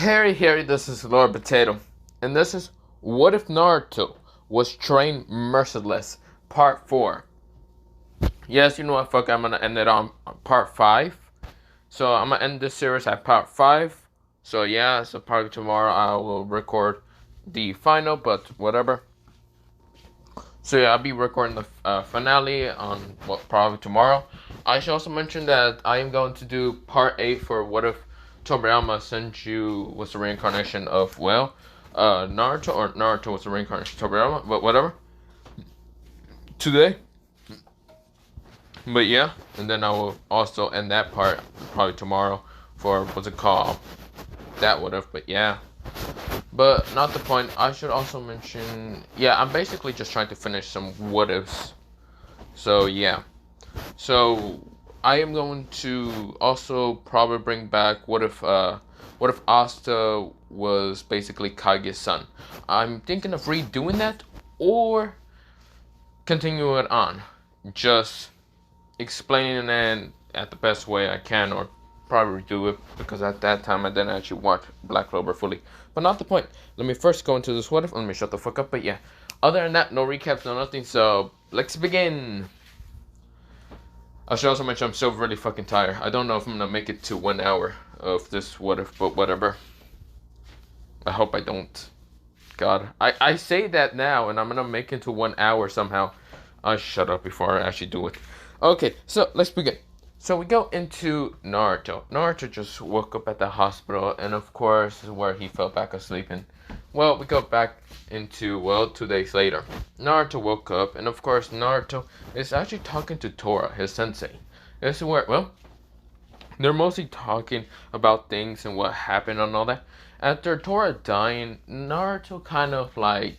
Harry, this is Lord Potato, and this is What If Naruto Was Trained Merciless, Part 4. Yes, you know what, fuck, I'm gonna end it on Part 5. So I'm gonna end this series at Part 5. So yeah, so probably tomorrow I will record the final, but whatever. So yeah, I'll be recording the finale on probably tomorrow. I should also mention that I am going to do part 8 for What If Toriyama Senju was the reincarnation of Naruto, or Naruto was the reincarnation of Toriyama, but whatever. Today. But yeah, and then I will also end that part probably tomorrow for what's it called? That What If, but yeah. But not the point. I should also mention, yeah, I'm basically just trying to finish some what ifs. So yeah. So I am going to also probably bring back what if Asta was basically Kage's son. I'm thinking of redoing that or continuing it on. Just explaining it at the best way I can, or probably do it, because at that time I didn't actually watch Black Clover fully. But not the point. Let me first go into this what if. Let me shut the fuck up. But yeah, other than that, no recaps, no nothing. So let's begin. I should also mention I'm so really fucking tired. I don't know if I'm gonna make it to 1 hour of this what if, but whatever. I hope I don't. God, I say that now, and I'm gonna make it to 1 hour somehow. I shut up before I actually do it. Okay, so let's begin. So we go into Naruto. Naruto just woke up at the hospital, and of course, this is where he fell back asleep. And well, we go back into 2 days later. Naruto woke up, and of course, Naruto is actually talking to Tora, his sensei. This is where, they're mostly talking about things and what happened and all that. After Tora dying, Naruto kind of like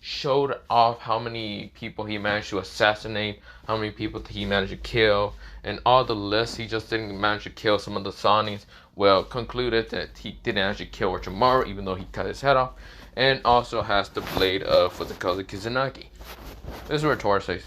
showed off how many people he managed to assassinate, how many people he managed to kill, and all the lists. He just didn't manage to kill some of the Sanis. Well, concluded that he didn't actually kill Orochimaru, even though he cut his head off, and also has the blade of what's it called, the Kusanagi. This is where Tora says,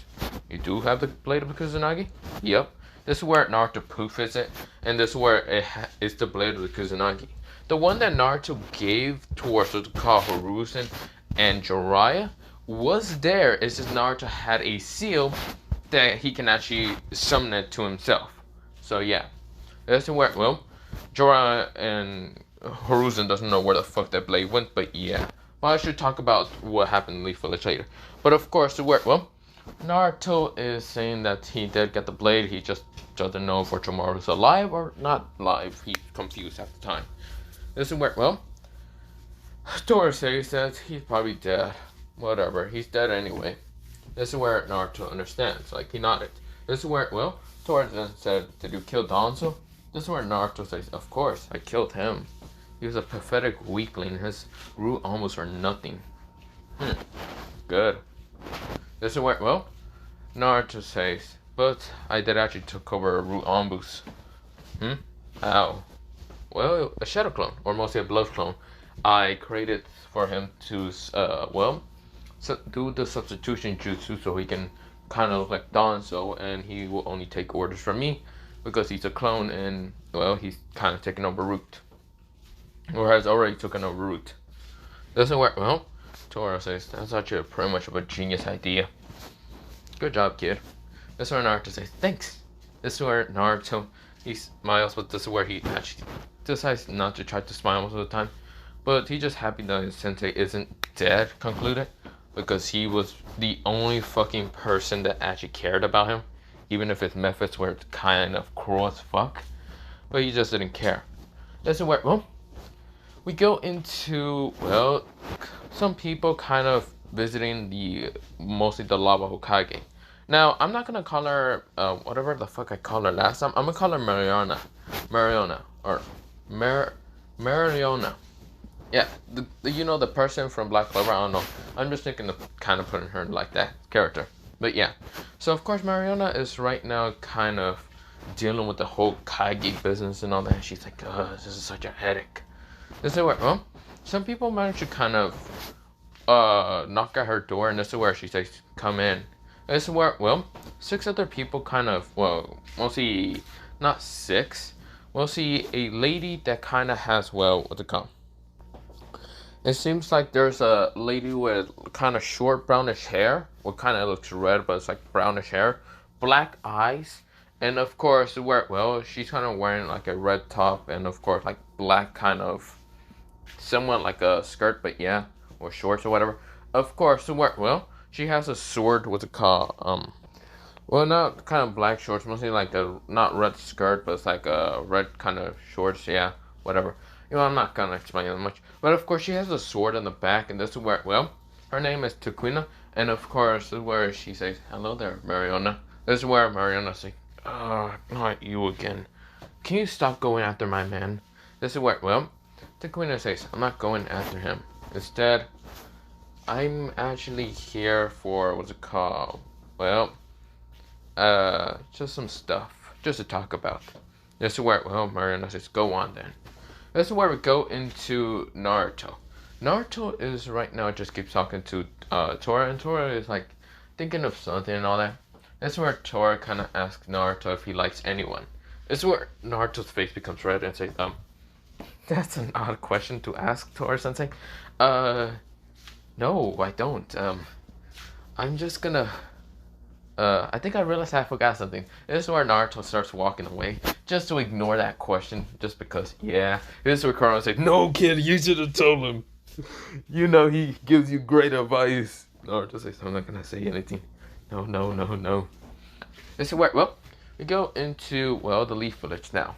"You do have the blade of the Kusanagi?" Yep. This is where Naruto poofs it, and this is where it's the blade of the Kusanagi. The one that Naruto gave towards what's called Hiruzen and Jiraiya was there. It's just Naruto had a seal that he can actually summon it to himself. So yeah, that's where Jiraiya and Hiruzen doesn't know where the fuck that blade went, but yeah. Well, I should talk about what happened in Leaf Village later. But of course, Naruto is saying that he did get the blade. He just doesn't know if Orochimaru is alive or not alive. He's confused at the time. This is where Tora says that he's probably dead. Whatever, he's dead anyway. This is where Naruto understands. Like, he nodded. This is where, Tora then said, "Did you kill Danzo?" This is where Naruto says, "Of course, I killed him. He was a pathetic weakling. His root almost for nothing." Good. This is where, Naruto says, "But I did actually took over a root Onbus." How? Well, a shadow clone, or mostly a blood clone. I created for him to, do the substitution jutsu so he can kind of look like Danzo, and he will only take orders from me because he's a clone, and, he's kind of taking over Root. Or has already taken over Root. This is where, Tora says, "That's actually pretty much of a genius idea. Good job, kid." This is where Naruto says, "Thanks." This is where Naruto, he smiles, but this is where he actually decides not to try to smile most of the time. But he's just happy that his sensei isn't dead, concluded, because he was the only fucking person that actually cared about him, even if his methods were kind of cruel as fuck. But he just didn't care. This is where, we go into, some people kind of visiting mostly the Lava Hokage. Now, I'm not gonna call her, whatever the fuck I called her last time. I'm gonna call her Mariona. Yeah, the person from Black Clover, I don't know. I'm just thinking of kind of putting her like that character. But yeah. So, of course, Mariona is right now kind of dealing with the whole Kage business and all that. She's like, this is such a headache. This is where, some people manage to kind of, knock at her door, and this is where she says, "Come in." This is where, 6 other people kind of, mostly, not 6. We'll see a lady that kind of has, what's it called? It seems like there's a lady with kind of short brownish hair. Well, kind of looks red, but it's like brownish hair, black eyes, and of course, she's kind of wearing like a red top, and of course, like black kind of, somewhat like a skirt, but yeah, or shorts or whatever. Of course, she has a sword. What's it called? Not kind of black shorts, mostly like a not red skirt, but it's like a red kind of shorts. Yeah, whatever. I'm not gonna explain that much. But of course, she has a sword in the back, and this is where, her name is Tequina, and of course, this is where she says, "Hello there, Mariona." This is where Mariona says, not you again. Can you stop going after my man?" This is where, Tequina says, "I'm not going after him. Instead, I'm actually here for, what's it called? Just some stuff, just to talk about." This is where, Mariana says, "Go on then." This is where we go into Naruto. Naruto is right now just keeps talking to Tora, and Tora is like thinking of something and all that. This is where Tora kind of asks Naruto if he likes anyone. This is where Naruto's face becomes red and says, "That's an odd question to ask, Tora-sensei. No, I don't. I'm just gonna I think I realized I forgot something. This is where Naruto starts walking away, just to ignore that question, just because, yeah. This is where Kurama says, "No, kid, you should have told him. He gives you great advice." Naruto says, "I'm not gonna say anything. No, no, no, no." This is where, we go into, the Leaf Village now.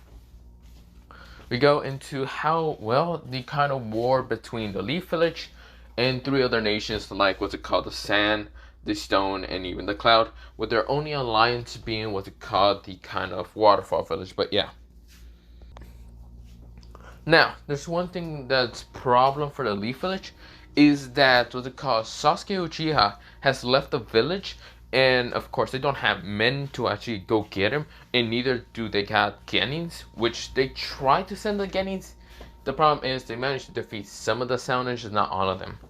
We go into how, the kind of war between the Leaf Village and three other nations, like, what's it called, the Sand, the Stone, and even the Cloud, with their only alliance being what's it called, the kind of Waterfall Village. But yeah. Now, there's one thing that's problem for the Leaf Village, is that what's it called, Sasuke Uchiha has left the village, and of course they don't have men to actually go get him, and neither do they got Genins, which they try to send the Genins. The problem is they managed to defeat some of the Sound Ninjas, not all of them.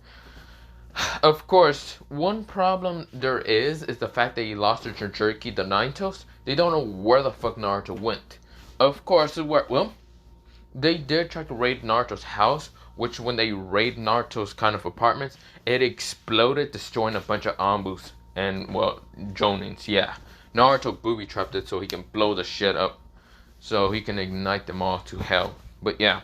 Of course, one problem there is the fact that he lost to Jinchuriki, the Nine Tails. They don't know where the fuck Naruto went. Of course, they did try to raid Naruto's house, which when they raid Naruto's kind of apartments, it exploded, destroying a bunch of Ambus and, Jonins, yeah. Naruto booby-trapped it so he can blow the shit up, so he can ignite them all to hell. But yeah,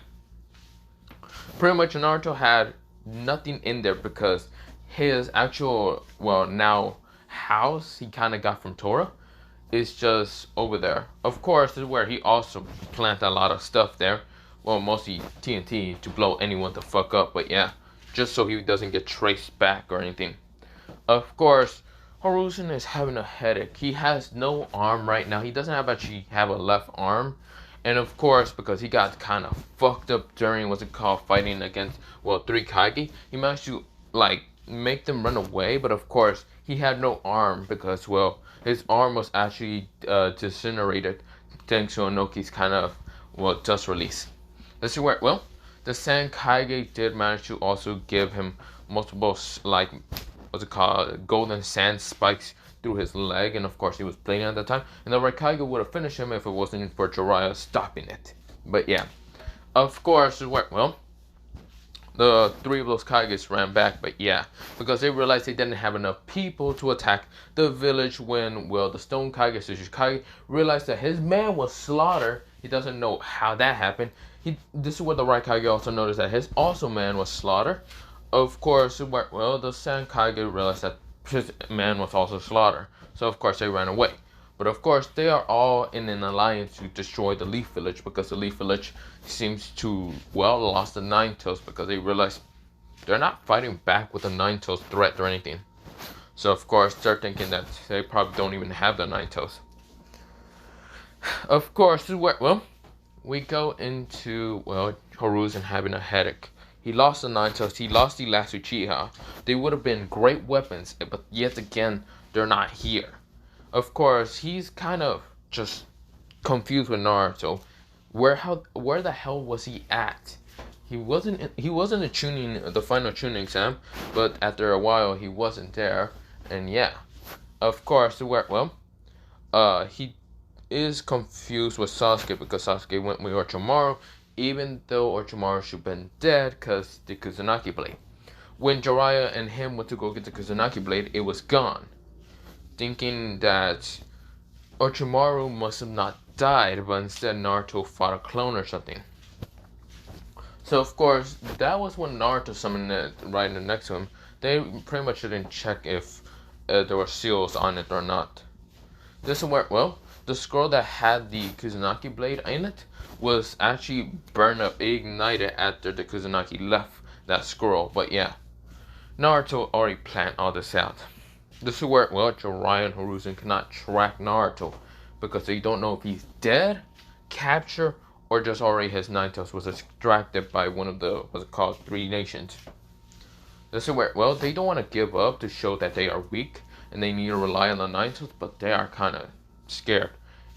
pretty much Naruto had nothing in there because his actual, now house he kind of got from Tora is just over there. Of course, this is where he also planted a lot of stuff there. Mostly TNT to blow anyone the fuck up, but yeah, just so he doesn't get traced back or anything. Of course, Hiruzen is having a headache. He has no arm right now. He doesn't actually have a left arm. And of course, because he got kind of fucked up during, fighting against, 3 Kage, he managed to, make them run away. But of course, he had no arm because, his arm was actually disintegrated thanks to Inoki's kind of, dust release. This is where, the Sand Kage did manage to also give him multiple, golden sand spikes through his leg, and of course he was bleeding at the time, and the Raikage would have finished him if it wasn't for Jiraiya stopping it. But yeah, of course, the 3 of those Kages ran back, but yeah, because they realized they didn't have enough people to attack the village when, the Stone Kage, Tsuchikage, realized that his man was slaughtered. He doesn't know how that happened. This is where the Raikage also noticed that his man was slaughtered. Of course, the Sand Kage realized that his man was also slaughtered, so of course they ran away. But of course they are all in an alliance to destroy the Leaf Village, because the Leaf Village seems to, lost the Nine Tails because they realized they're not fighting back with the Nine Tails threat or anything. So of course they're thinking that they probably don't even have the Nine Tails. Of course, we go into, Hiruzen having a headache. He lost the Nine Tails, he lost the last Uchiha. They would have been great weapons, but yet again, they're not here. Of course, he's kind of just confused with Naruto. Where the hell was he at? He wasn't the final tuning exam, but after a while he wasn't there. And yeah, of course, he is confused with Sasuke because Sasuke went with Orochimaru. even though Orochimaru should have been dead because the Kusanagi blade. When Jiraiya and him went to go get the Kusanagi blade, it was gone. Thinking that Orochimaru must have not died, but instead Naruto fought a clone or something. So of course, that was when Naruto summoned it right next to him. They pretty much didn't check if there were seals on it or not. This is where, well, the scroll that had the Kusanagi blade in it was actually burned up, ignited after the Kusanagi left that scroll. But yeah, Naruto already planned all this out. This is where, well, Jiraiya and Hiruzen cannot track Naruto because they don't know if he's dead, captured, or just already his Nine Tails was extracted by one of the, what's it called, 3 nations. This is where, well, they don't want to give up to show that they are weak and they need to rely on the Nine Tails, but they are kind of scared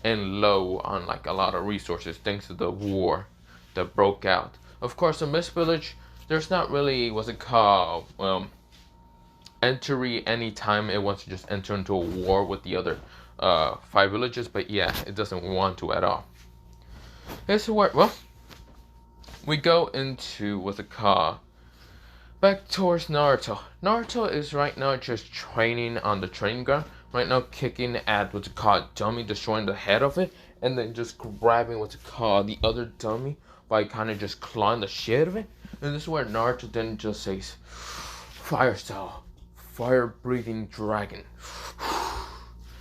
and low on like a lot of resources thanks to the war that broke out. Of course, in Mist Village, there's not really, what's it called, entry anytime it wants to just enter into a war with the other 5 villages, but yeah, it doesn't want to at all. This is where, well, we go into what's it called, back towards Naruto. Naruto is right now just training on the training ground, right now kicking at what's it called dummy, destroying the head of it, and then just grabbing what's it called the other dummy by kind of just clawing the shit of it. And this is where Naruto then just says, fire style, fire breathing dragon.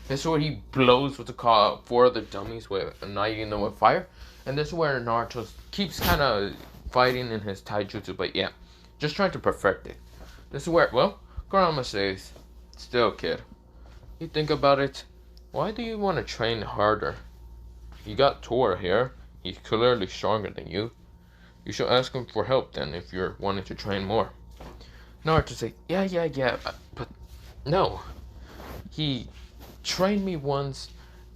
This is where he blows what's it called 4 other dummies with igniting them with fire. And this is where Naruto keeps kind of fighting in his taijutsu, but yeah, just trying to perfect it. This is where, well, Kurama says, still kid, you think about it, why do you want to train harder? You got Tora here, he's clearly stronger than you. You should ask him for help then if you're wanting to train more. Naruto says, yeah, but no. He trained me once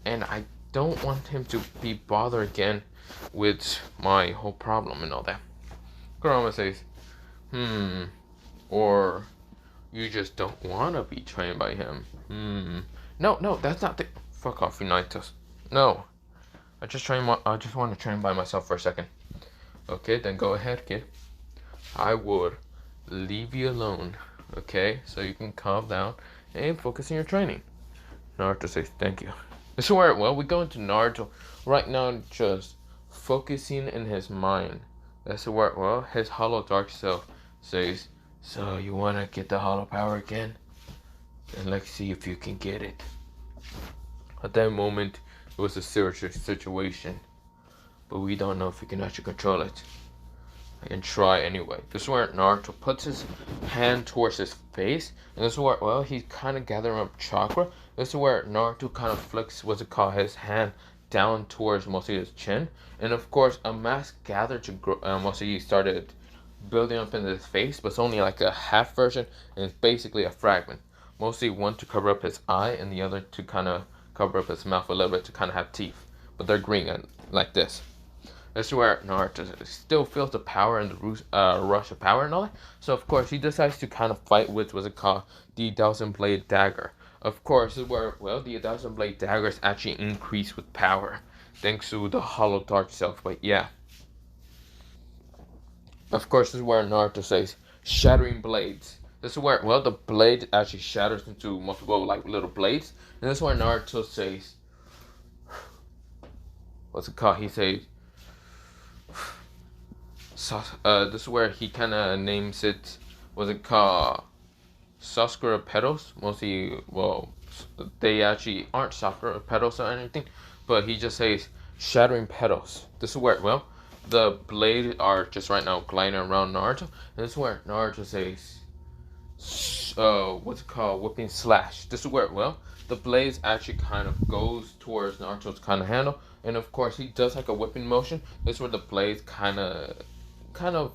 and I don't want him to be bothered again with my whole problem and all that. Kurama says, or you just don't want to be trained by him. No, that's not the, fuck off, Unitas. No, I just want to train by myself for a second. Okay, then go ahead, kid. I would leave you alone, okay, so you can calm down and focus on your training. Naruto says, thank you. This is where, well, we go into Naruto right now just focusing in his mind. That's where, well, his hollow dark self says, so you want to get the hollow power again? Then let's see if you can get it. At that moment, it was a serious situation, but we don't know if we can actually control it. I can try anyway. This is where Naruto puts his hand towards his face, and this is where, well, he's kind of gathering up chakra. This is where Naruto kind of flicks, what's it called, his hand down towards mostly his chin, and of course a mask gathered to grow. Mostly started building up in his face, but it's only like a half version, and it's basically a fragment. Mostly one to cover up his eye, and the other to kind of cover up his mouth a little bit to kind of have teeth, but they're green and like this. This is where Naruto still feels the power and the rush of power and all that. So of course he decides to kind of fight with what's it called, the 1,000 blade dagger. Of course, this is where, well, the 1,000 blade dagger is actually increased with power thanks to the hollow dark self. But yeah, of course, this is where Naruto says shattering blades. This is where, well, the blade actually shatters into multiple like little blades, and this is where Naruto says, what's it called? He says, this is where he kind of names it, what's it called, Sakura petals. Mostly, well, they actually aren't Sakura petals or anything, but he just says shattering petals. This is where, well, the blades are just right now gliding around Naruto, and this is where Naruto says, what's it called, whipping slash. This is where, well, the blades actually kind of goes towards Naruto's kind of handle, and of course he does like a whipping motion. This is where the blades kind of,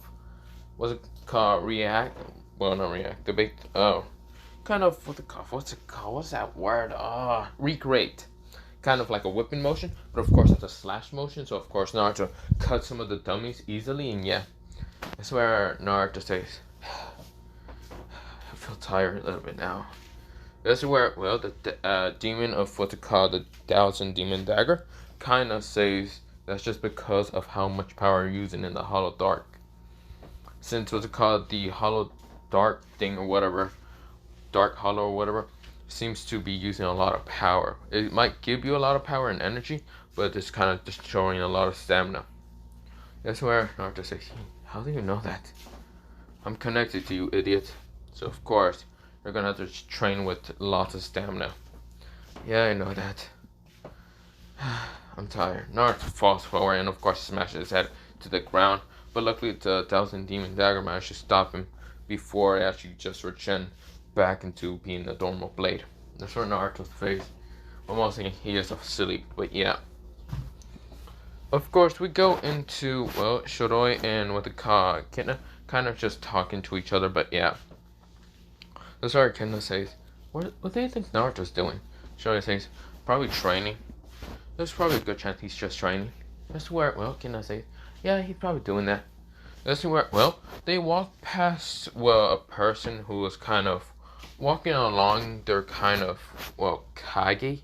what's it called, react. Well, not reactivate. Oh, kind of what's it called? What's that word? Recreate. Kind of like a whipping motion, but of course it's a slash motion. So of course Naruto cuts some of the dummies easily, and yeah, that's where Naruto says, "I feel tired a little bit now." This is where, well, the demon of what's it called, the 1,000 demon dagger, kind of says That's just because of how much power you're using in the Hollow Dark. Since what's it called, the Hollow Dark thing or whatever, Dark Hollow or whatever, seems to be using a lot of power. It might give you a lot of power and energy, but it's kind of destroying a lot of stamina. That's where Naruto says, how do you know that? I'm connected to you, idiot. So of course, you're gonna have to train with lots of stamina. Yeah, I know that. I'm tired. Naruto falls forward and of course smashes his head to the ground. But luckily the Thousand Demon Dagger managed to stop him before it actually just returned back into being a normal blade. That's where Naruto's face. Almost thinking he is silly, but yeah. Of course, we go into, well, Shoroi and what they call Kina kind of just talking to each other, but yeah. That's where Kina says, what do you think Naruto's doing? Shoroi says, probably training. There's probably a good chance he's just training. That's where, well, Kina says, yeah, he's probably doing that. That's where, well, they walk past, well, a person who was kind of walking along their kind of, well, Kage.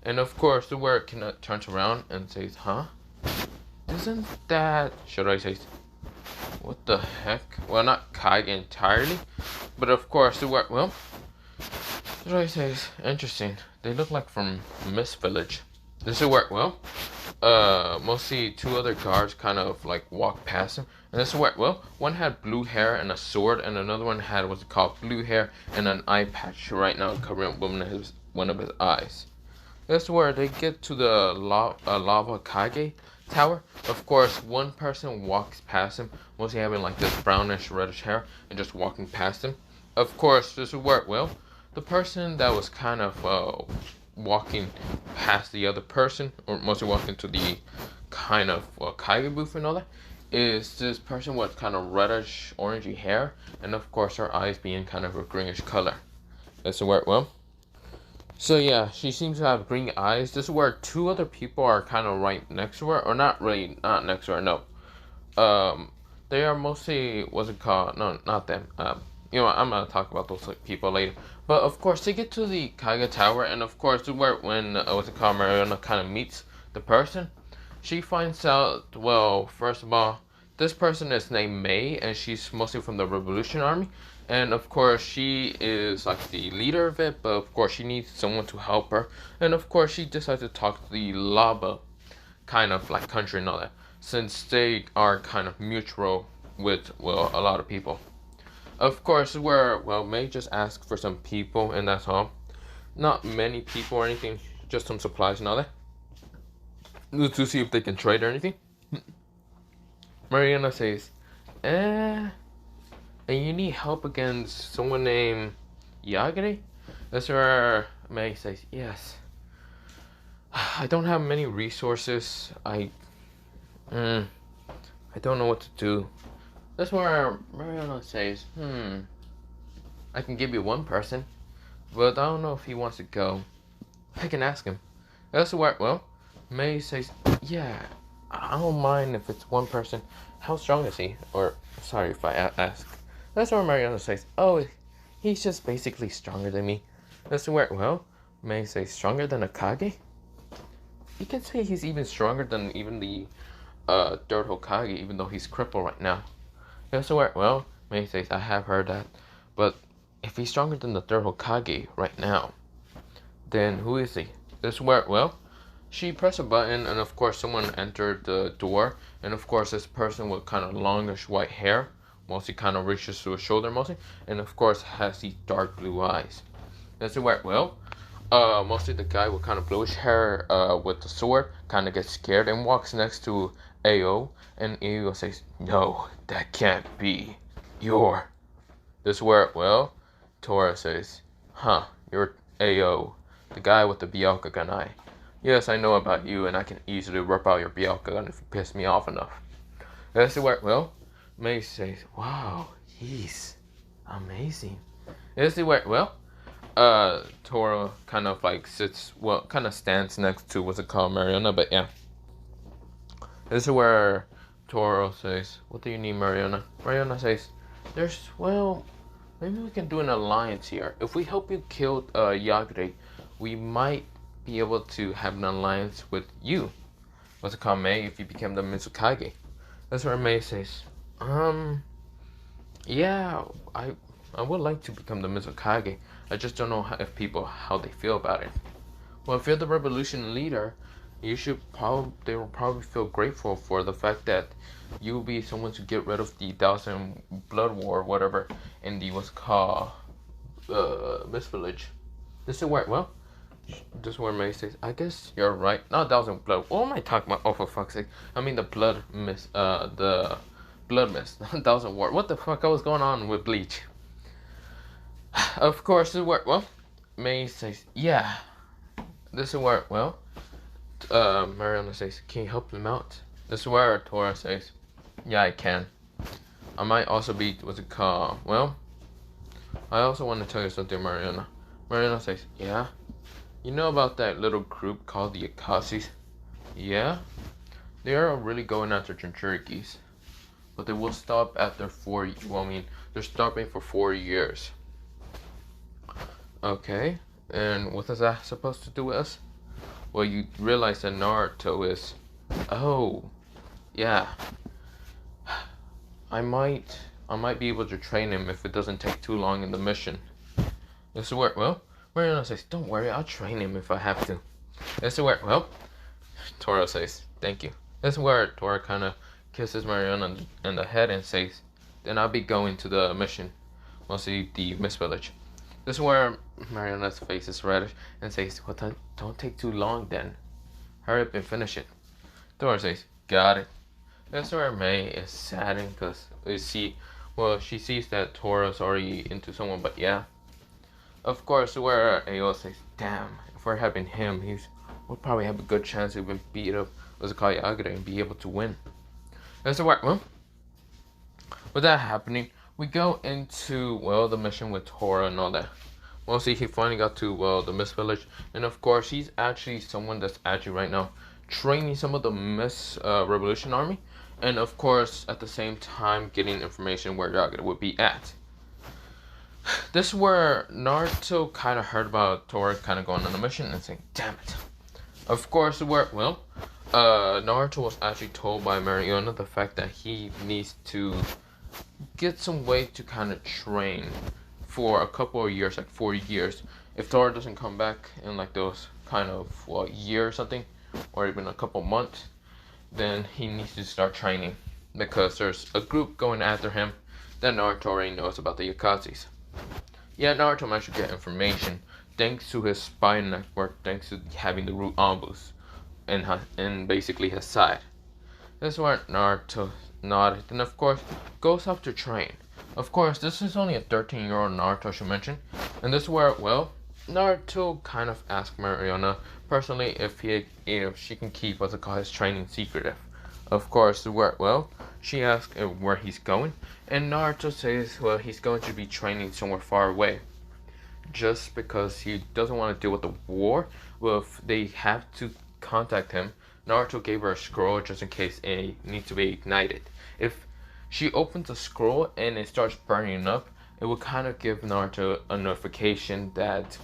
And of course, the where Kina turns around and says, huh? Isn't that, should I say, what the heck? Well, not Kage entirely, but of course, the where, well, should I say, interesting. They look like from Mist Village. This is where, well, mostly two other guards kind of like walk past him. And this is where, well, one had blue hair and a sword, and another one had what's called blue hair and an eye patch right now covering one of his eyes. That's where they get to the lava Kage tower. Of course, one person walks past him, mostly having like this brownish reddish hair, and just walking past him. Of course, this is where, well, the person that was kind of walking past the other person, or mostly walking to the kind of Kage booth and all that, is this person with kind of reddish orangey hair, and of course her eyes being kind of a greenish color. That's where, well, so yeah, she seems to have green eyes. This is where two other people are kind of right next to her, or not really, not next to her, no. They are mostly, what's it called? No, not them. You know what, I'm gonna talk about those people later. But of course, they get to the Kage Tower, and of course, where when what's it called, Mariana kind of meets the person, she finds out. Well, first of all, this person is named May, and she's mostly from the Revolution Army. And of course, she is like the leader of it, but of course, she needs someone to help her. And of course, she decides to talk to the lava kind of like country and all that, since they are kind of mutual with, well, a lot of people. Of course, where, well, May just ask for some people, and that's all. Not many people or anything, just some supplies and all that, to see if they can trade or anything. Mariana says, and you need help against someone named Yagare? That's where May says, yes. I don't have many resources. I don't know what to do. That's where Mariana says, I can give you one person, but I don't know if he wants to go. I can ask him. That's where, well, May says, yeah, I don't mind if it's one person. How strong is he? Or, sorry if I ask. That's where Mariana says, oh, he's just basically stronger than me. That's where, well, May says, stronger than a Kage? You can say he's even stronger than even the third Hokage, even though he's crippled right now. That's where, well, May says, I have heard that. But if he's stronger than the third Hokage right now, then who is he? That's where, well, she pressed a button, and of course someone entered the door, and of course this person with kind of longish white hair, mostly kind of reaches to his shoulder mostly, and of course has these dark blue eyes. That's where, well, mostly the guy with kind of bluish hair with the sword kind of gets scared and walks next to AO, and AO says, no, that can't be. You're. This where, well, Tora says, huh, you're AO, the guy with the Byakugan eye. Yes, I know about you, and I can easily rip out your Byakugan if you piss me off enough. That's where, well, May says, wow, he's amazing. That's where, well, Tora kind of like sits, well, kind of stands next to what's it called, Mariana, but yeah. This is where Toro says, what do you need, Mariana? Mariana says, well, maybe we can do an alliance here. If we help you kill Yagre, we might be able to have an alliance with you. what's it called, May, if you become the Mizukage. That's where May says, yeah, I would like to become the Mizukage. I just don't know how they feel about it. Well, if you're the revolution leader, they will probably feel grateful for the fact that you'll be someone to get rid of the Thousand Blood War, whatever, in the what's called Mist Village. This is where May says, I guess you're right. Not Thousand Blood. What am I talking about? Oh, for fuck's sake! I mean the Blood Mist. The Blood Mist. Thousand War. What the fuck? I was going on with Bleach. Of course, this is where May says, yeah. This is where Mariana says, can you help him out? This is where Tora says, yeah, I can. I might also be, what's it called? Well, I also want to tell you something, Mariana. Mariana says, yeah? You know about that little group called the Akashis? Yeah? They are really going after Jinchurikis. But they will stop after they're stopping for 4 years. Okay, and what is that supposed to do with us? Well, you realize that Naruto is... Oh, yeah. I might be able to train him if it doesn't take too long in the mission. This is where, Mariana says, don't worry, I'll train him if I have to. This is where, Tora says, thank you. This is where Tora kind of kisses Mariana in the head and says, then I'll be going to the mission. Mostly the Mist Village. This is where Mariana's face is reddish and says, well, don't take too long then. Hurry up and finish it. Tora says, got it. That's where May is saddened because she sees that Tora's already into someone, but yeah. Of course, where Ayo says, damn, if we're having him, we'll probably have a good chance to even beat up Yagura and be able to win. That's where, with that happening, we go into, the mission with Tora and all that. Well, see, he finally got to, the Mist Village. And of course, he's actually someone that's actually right now training some of the Mist Revolution Army. And of course, at the same time, getting information where Yagura would be at. This is where Naruto kind of heard about Tora kind of going on a mission and saying, damn it. Of course, Naruto was actually told by Mariona the fact that he needs to get some way to kind of train for a couple of years, like 4 years. If Tora doesn't come back in like those kind of year or something, or even a couple months, then he needs to start training because there's a group going after him that Naruto already knows about, the Akashis. Yeah, Naruto managed to get information thanks to his spy network, thanks to having the root Ambus in basically his side. This is where Naruto nodded and of course goes up to train. Of course, this is only a 13-year-old Naruto, I should mention. And this is where, Naruto kind of asked Mariona personally if she can keep his training secretive. Of course, she asked where he's going, and Naruto says, he's going to be training somewhere far away. Just because he doesn't want to deal with the war, if they have to contact him, Naruto gave her a scroll just in case it needs to be ignited. If she opens a scroll and it starts burning up, it will kind of give Naruto a notification that,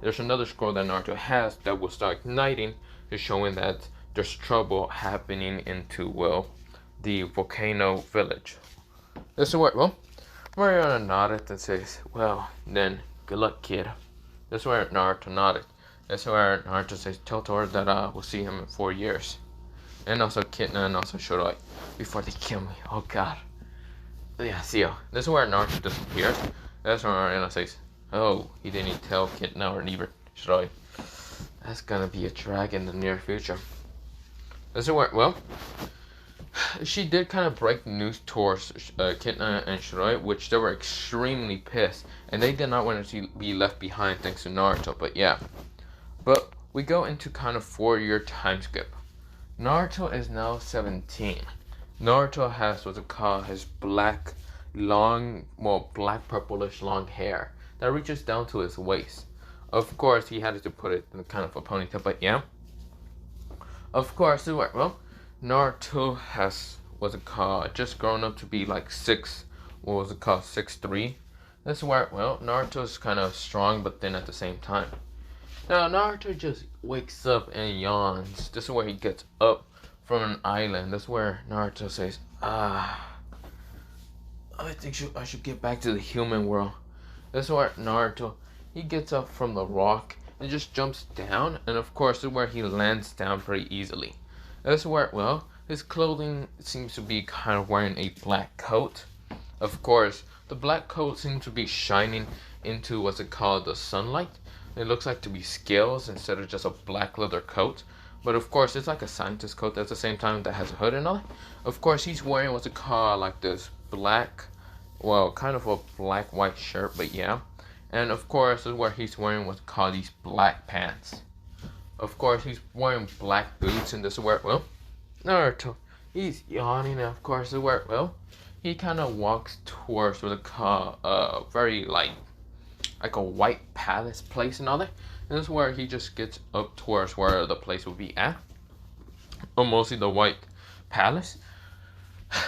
there's another scroll that Naruto has that will start igniting, just showing that there's trouble happening into, the volcano village. This is where, Mariana nodded and says, then, good luck, kid. This is where Naruto nodded. This is where Naruto says, tell Tora that we'll see him in 4 years. And also Kitna and also Shoroi before they kill me. Oh god. Yeah, see ya. This is where Naruto disappears. That's where Mariana says, oh, he didn't tell Kitna or neither Shoroi. That's gonna be a drag in the near future. This is where, she did kind of break the news towards Kitna and Shiroi, which they were extremely pissed, and they did not want to be left behind thanks to Naruto, but yeah. But we go into kind of 4-year time skip. Naruto is now 17. Naruto has what's it called, his black purplish long hair that reaches down to his waist. Of course, he had to put it in kind of a ponytail, but yeah. Of course, Naruto has, just grown up to be like 6'3". This is where, Naruto's kind of strong but thin at the same time. Now, Naruto just wakes up and yawns. This is where he gets up from an island. That's where Naruto says, I think I should get back to the human world. That's where Naruto, he gets up from the rock and just jumps down, and of course this is where he lands down pretty easily. That's where, well, his clothing seems to be kind of wearing a black coat. Of course, the black coat seems to be shining into what's it called, the sunlight. It looks like to be scales instead of just a black leather coat. But of course, it's like a scientist coat at the same time that has a hood and all that. Of course, he's wearing what's it called, like this black, well, kind of a black white shirt, but yeah. And of course, this is where he's wearing what's called these black pants. Of course, he's wearing black boots, and this is where, well, Naruto, he's yawning, and of course, this is where, well, he kind of walks towards what it called, very like a white palace place and all that. And this is where he just gets up towards where the place will be at, or mostly the white palace.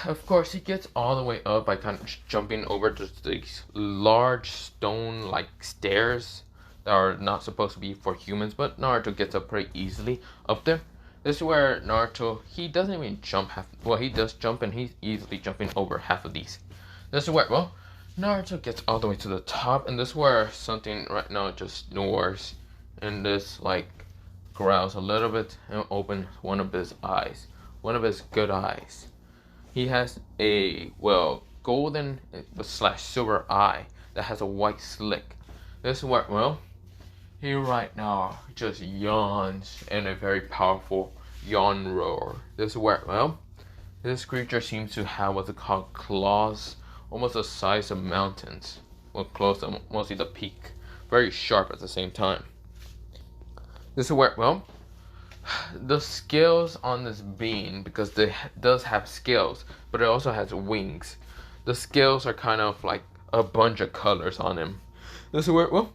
Of course, he gets all the way up by kind of jumping over just these large stone like stairs that are not supposed to be for humans, but Naruto gets up pretty easily up there. This is where Naruto, he doesn't even jump half, well, he does jump, and he's easily jumping over half of these. This is where, well, Naruto gets all the way to the top, and this is where something right now just snores, and this like growls a little bit and opens one of his eyes, one of his good eyes. He has a, well, golden slash silver eye that has a white slick. This is where, well, he right now just yawns in a very powerful yawn roar. This is where, well, this creature seems to have what's called claws, almost the size of mountains. Well, close to mostly the peak. Very sharp at the same time. This is where, well, the scales on this being, because it does have scales, but it also has wings. The scales are kind of like a bunch of colors on him. This is where, well,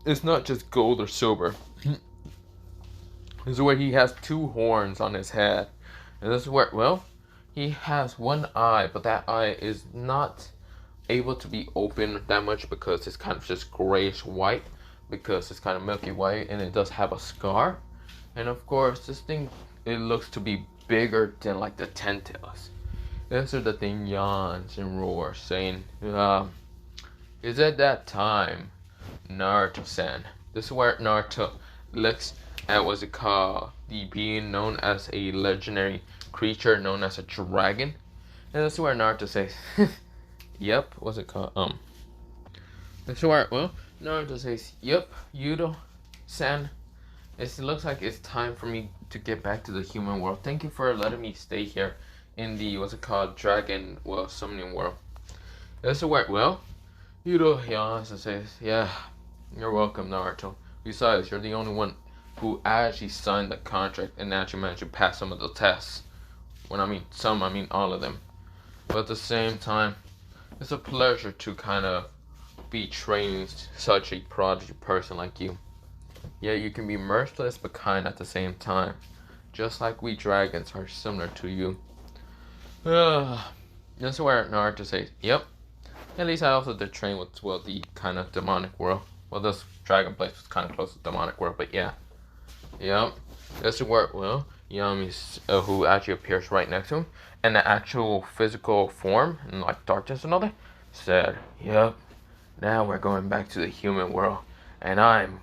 it's not just gold or silver. This is where he has two horns on his head. And this is where, well, he has one eye, but that eye is not able to be open that much because it's kind of just grayish white, because it's kind of milky white, and it does have a scar. And of course, this thing, it looks to be bigger than like the 10 tails. This is the thing yawns and roars, saying, is it that time, Naruto-san? This is where Naruto looks at what's it called, the being known as a legendary creature known as a dragon. And this is where Naruto says, yep, what's it called? This is where, well, Naruto says, yep, Yudo-san, it looks like it's time for me to get back to the human world. Thank you for letting me stay here in the, what's it called, dragon, well, summoning world. This is where, well, Yudo yawns and says, yeah, you're welcome, Naruto. Besides, you're the only one who actually signed the contract and actually managed to pass some of the tests. When I mean some, I mean all of them. But at the same time, it's a pleasure to kind of be training such a prodigy person like you. Yeah, you can be merciless but kind at the same time. Just like we dragons are similar to you. That's where Naruto says, yep. At least I also did train with, well, the kind of demonic world. Well, this dragon place was kind of close to demonic world, but yeah. Yep. That's where, well, Yami, who actually appears right next to him, and the actual physical form, and like darkness and all that, said, yep, now we're going back to the human world, and I'm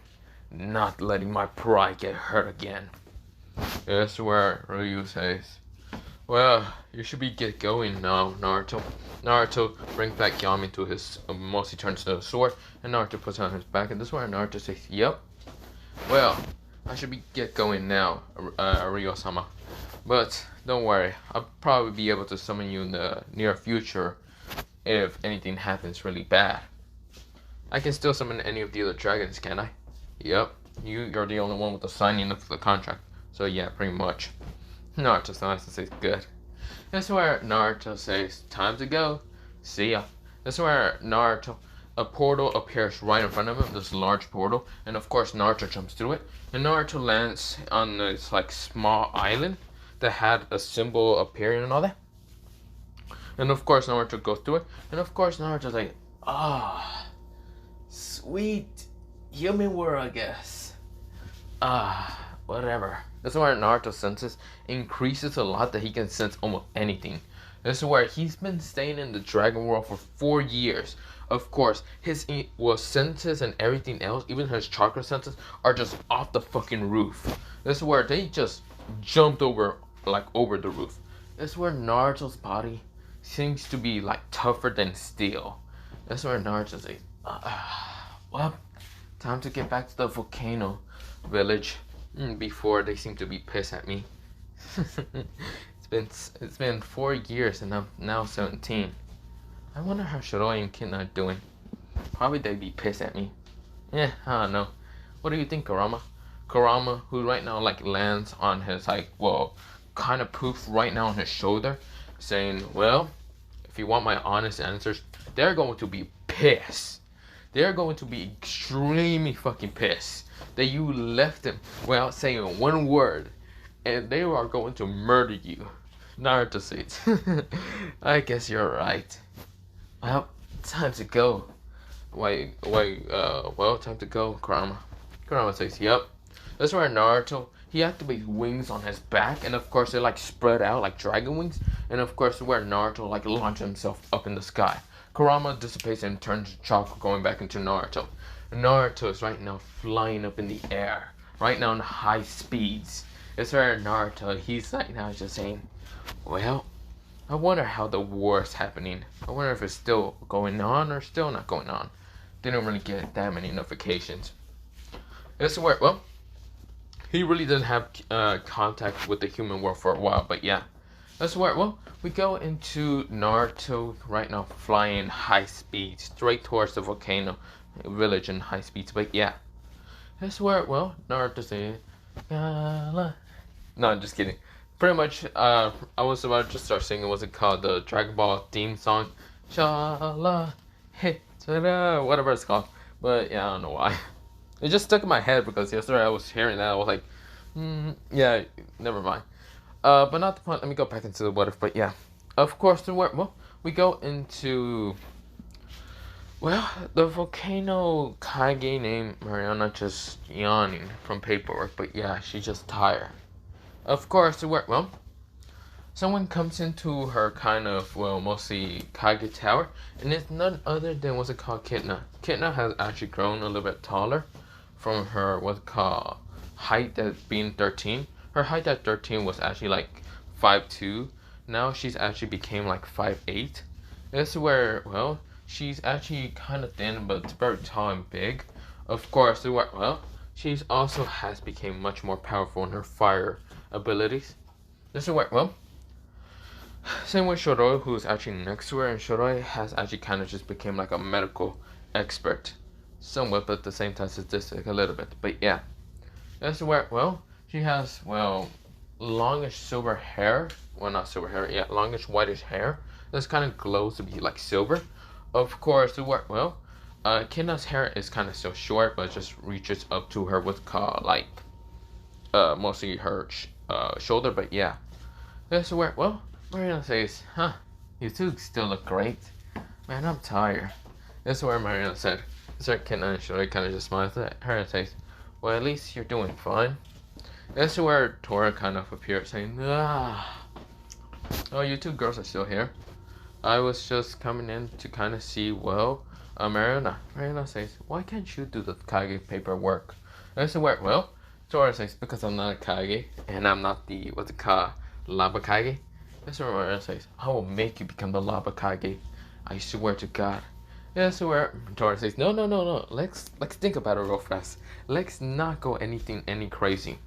not letting my pride get hurt again. That's where Ryu says, well, you should get going now, Naruto. Naruto brings back Yami to his, mostly turns to the sword, and Naruto puts it on his back, and this is where Naruto says, yep, well, I should get going now, Ryo-sama. But don't worry, I'll probably be able to summon you in the near future if anything happens really bad. I can still summon any of the other dragons, can I? Yep, you're the only one with the signing of the contract. So yeah, pretty much. Naruto smiles and says, good. That's where Naruto says, time to go. See ya. That's where Naruto, a portal appears right in front of him, this large portal, and of course Naruto jumps through it, and Naruto lands on this like small island that had a symbol appearing and all that. And of course Naruto goes through it, and of course Naruto's like, sweet human world, I guess. whatever. This is where Naruto's senses increases a lot that he can sense almost anything. This is where he's been staying in the Dragon World for 4 years. Of course, his senses and everything else, even his chakra senses, are just off the fucking roof. This is where they just jumped over the roof. This is where Naruto's body seems to be like tougher than steel. That's where Naruto's like, well, time to get back to the volcano village before they seem to be pissed at me. It's been 4 years and I'm now 17. I wonder how Shiroi and Kin are doing. Probably they'd be pissed at me. Yeah, I don't know. What do you think, Kurama? Kurama, who right now like lands on his kind of poof right now on his shoulder, saying, well, if you want my honest answers, they're going to be pissed. They're going to be extremely fucking pissed that you left them without saying one word, and they are going to murder you. Naruto says, I guess you're right. Well, time to go. Time to go, Kurama. Kurama says, yep. That's where Naruto, he activates wings on his back, and of course they're like spread out like dragon wings, and of course where Naruto like launches himself up in the sky. Kurama dissipates and turns to chakra going back into Naruto. Naruto is right now flying up in the air, right now in high speeds. It's where Naruto, he's right now just saying, well, I wonder how the war is happening. I wonder if it's still going on or still not going on. Didn't really get that many notifications. It's where, well, he really didn't have contact with the human world for a while, but yeah. That's where, well, we go into Naruto right now flying high speed straight towards the volcano village in high speeds, but yeah. That's where, well, Naruto says, no, I'm just kidding. Pretty much, I was about to start singing, what's it called, the Dragon Ball theme song, Shala, hey, whatever it's called, but yeah, I don't know why. It just stuck in my head because yesterday I was hearing that, I was like, yeah, never mind. But not the point, let me go back into the what if, but yeah. Of course, we go into, the volcano Kage named Mariana just yawning from paperwork, but yeah, she's just tired. Of course, someone comes into her kind of, mostly Kage Tower, and it's none other than what's it called, Kitna. Kitna has actually grown a little bit taller from her, what's it called, height at being 13. Her height at 13 was actually like 5'2". Now she's actually became like 5'8". This is where, she's actually kind of thin, but it's very tall and big. Of course, she's also has become much more powerful in her fire abilities. This is where, same with Shoroi, who's actually next to her, and Shoroi has actually kind of just became like a medical expert. Somewhat, but at the same time statistic a little bit. But yeah. This is where, she has, longish silver hair. Well, not silver hair, yeah, longish whitish hair. This kind of glows to be like silver. Of course, Kina's hair is kind of still short, but just reaches up to her what's called like, mostly her shoulder. But yeah, this is where, Mariana says, you two still look great. Man, I'm tired. This is where Mariana said. So Kina and Shoroi kind of just smiles at her and says, well, at least you're doing fine. This is where Tora kind of appeared saying, oh, you two girls are still here. I was just coming in to kind of see, Mariana. Mariana says, why can't you do the Kage paperwork? This is where, Tora says, because I'm not a Kage, and I'm not the, what's it called, Lava Kage. This is where Mariana says, I will make you become the Lava Kage. I swear to God. This is where Tora says, no. Let's think about it real fast. Let's not go any crazy.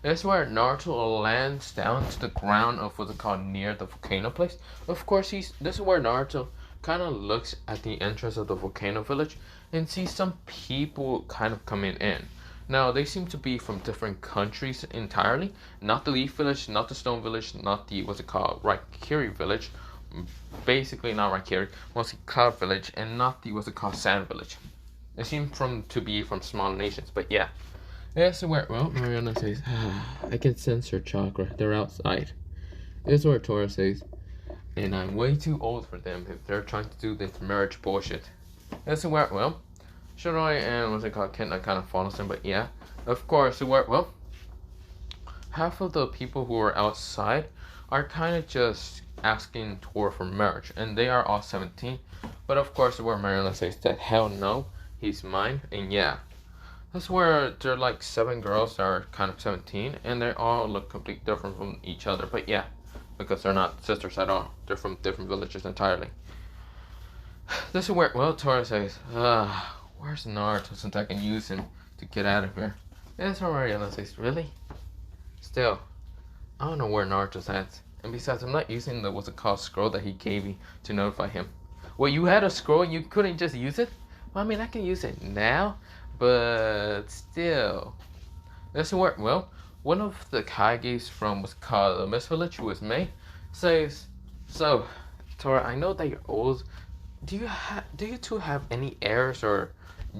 This is where Naruto lands down to the ground of what's it called near the volcano place. Of course, this is where Naruto kind of looks at the entrance of the volcano village and sees some people kind of coming in. Now, they seem to be from different countries entirely. Not the Leaf Village, not the Stone Village, not the, what's it called, Raikiri Village. Basically not Raikiri, mostly Cloud Village, and not the, what's it called, Sand Village. They seem to be from smaller nations, but yeah. This is where, Mariana says, I can sense her chakra. They're outside. This is where Tora says, and I'm way too old for them if they're trying to do this marriage bullshit. This is where, Shiroi and what's it called, Kenta kind of follows him, but yeah. Of course, half of the people who are outside are kind of just asking Tor for marriage, and they are all 17. But of course, where Merciless says that hell no, he's mine, and yeah. That's where there are like 7 girls that are kind of 17, and they all look completely different from each other. But yeah, because they're not sisters at all. They're from different villages entirely. This is where, well, Tora says, where's Naruto since I can use him to get out of here? It's already, and I says, really? Still, I don't know where Naruto's at. And besides, I'm not using the, what's it called, scroll that he gave me to notify him. Well, you had a scroll and you couldn't just use it? Well, I mean, I can use it now, but still. This is where, well, one of the Kages from what's called the Mist Village, who is May, says, so, Tora, I know that you're old. Do you two have any heirs or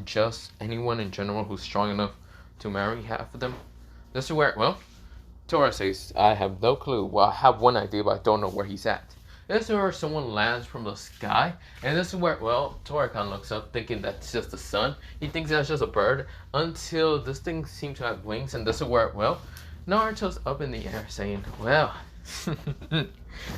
just anyone in general who's strong enough to marry half of them? This is where, well, Tora says, I have no clue. Well, I have one idea, but I don't know where he's at. This is where someone lands from the sky, and this is where, well, Tora kind of looks up thinking that's just the sun. He thinks that's just a bird until this thing seems to have wings, and this is where, well, Naruto's up in the air saying, well,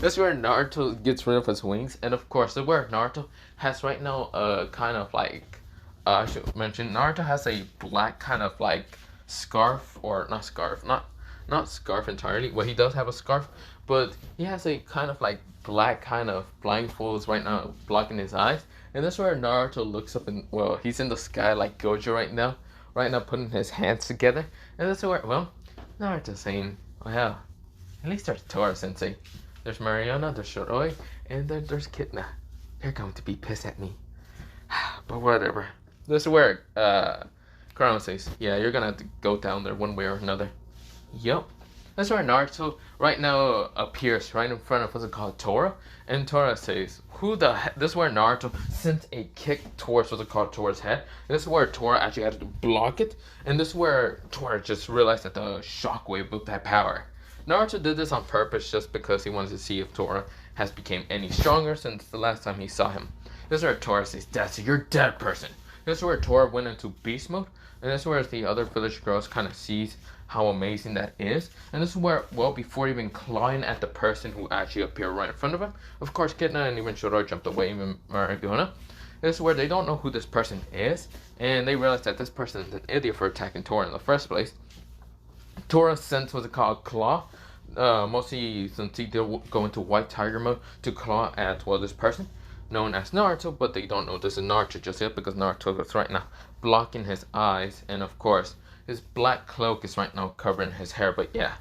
that's where Naruto gets rid of his wings, and of course, that's where Naruto has right now a kind of like, I should mention, Naruto has a black kind of like scarf, or not scarf, not scarf entirely. Well, he does have a scarf, but he has a kind of like black kind of blindfolds right now blocking his eyes. And that's where Naruto looks up and, well, he's in the sky like Gojo right now putting his hands together. And that's where, well, Naruto's saying, well, at least there's Tora Sensei. There's Mariana, there's Shiroi, and then there's Kitna. They're going to be pissed at me. But whatever. This is where Crown says, yeah, you're gonna have to go down there one way or another. Yup. That's where Naruto right now appears right in front of what's it called, Tora. And Tora says, who the heck? This is where Naruto sent a kick towards what's it called, Tora's head. This is where Tora actually had to block it. And this is where Tora just realized that the shockwave with that power. Naruto did this on purpose just because he wanted to see if Tora has become any stronger since the last time he saw him. This is where Tora says, that's you're dead person. This is where Tora went into beast mode. And this is where the other village girls kind of sees how amazing that is. And this is where, well, before even clawing at the person who actually appeared right in front of him, of course, Kitna and even Shiroi jumped away, even Mariana. This is where they don't know who this person is, and they realize that this person is an idiot for attacking Tora in the first place. Tora sends what's it called, Claw, mostly since he did go into White Tiger mode to claw at, well, this person known as Naruto, but they don't know this is Naruto just yet because Naruto is right now blocking his eyes, and of course his black cloak is right now covering his hair. But yeah,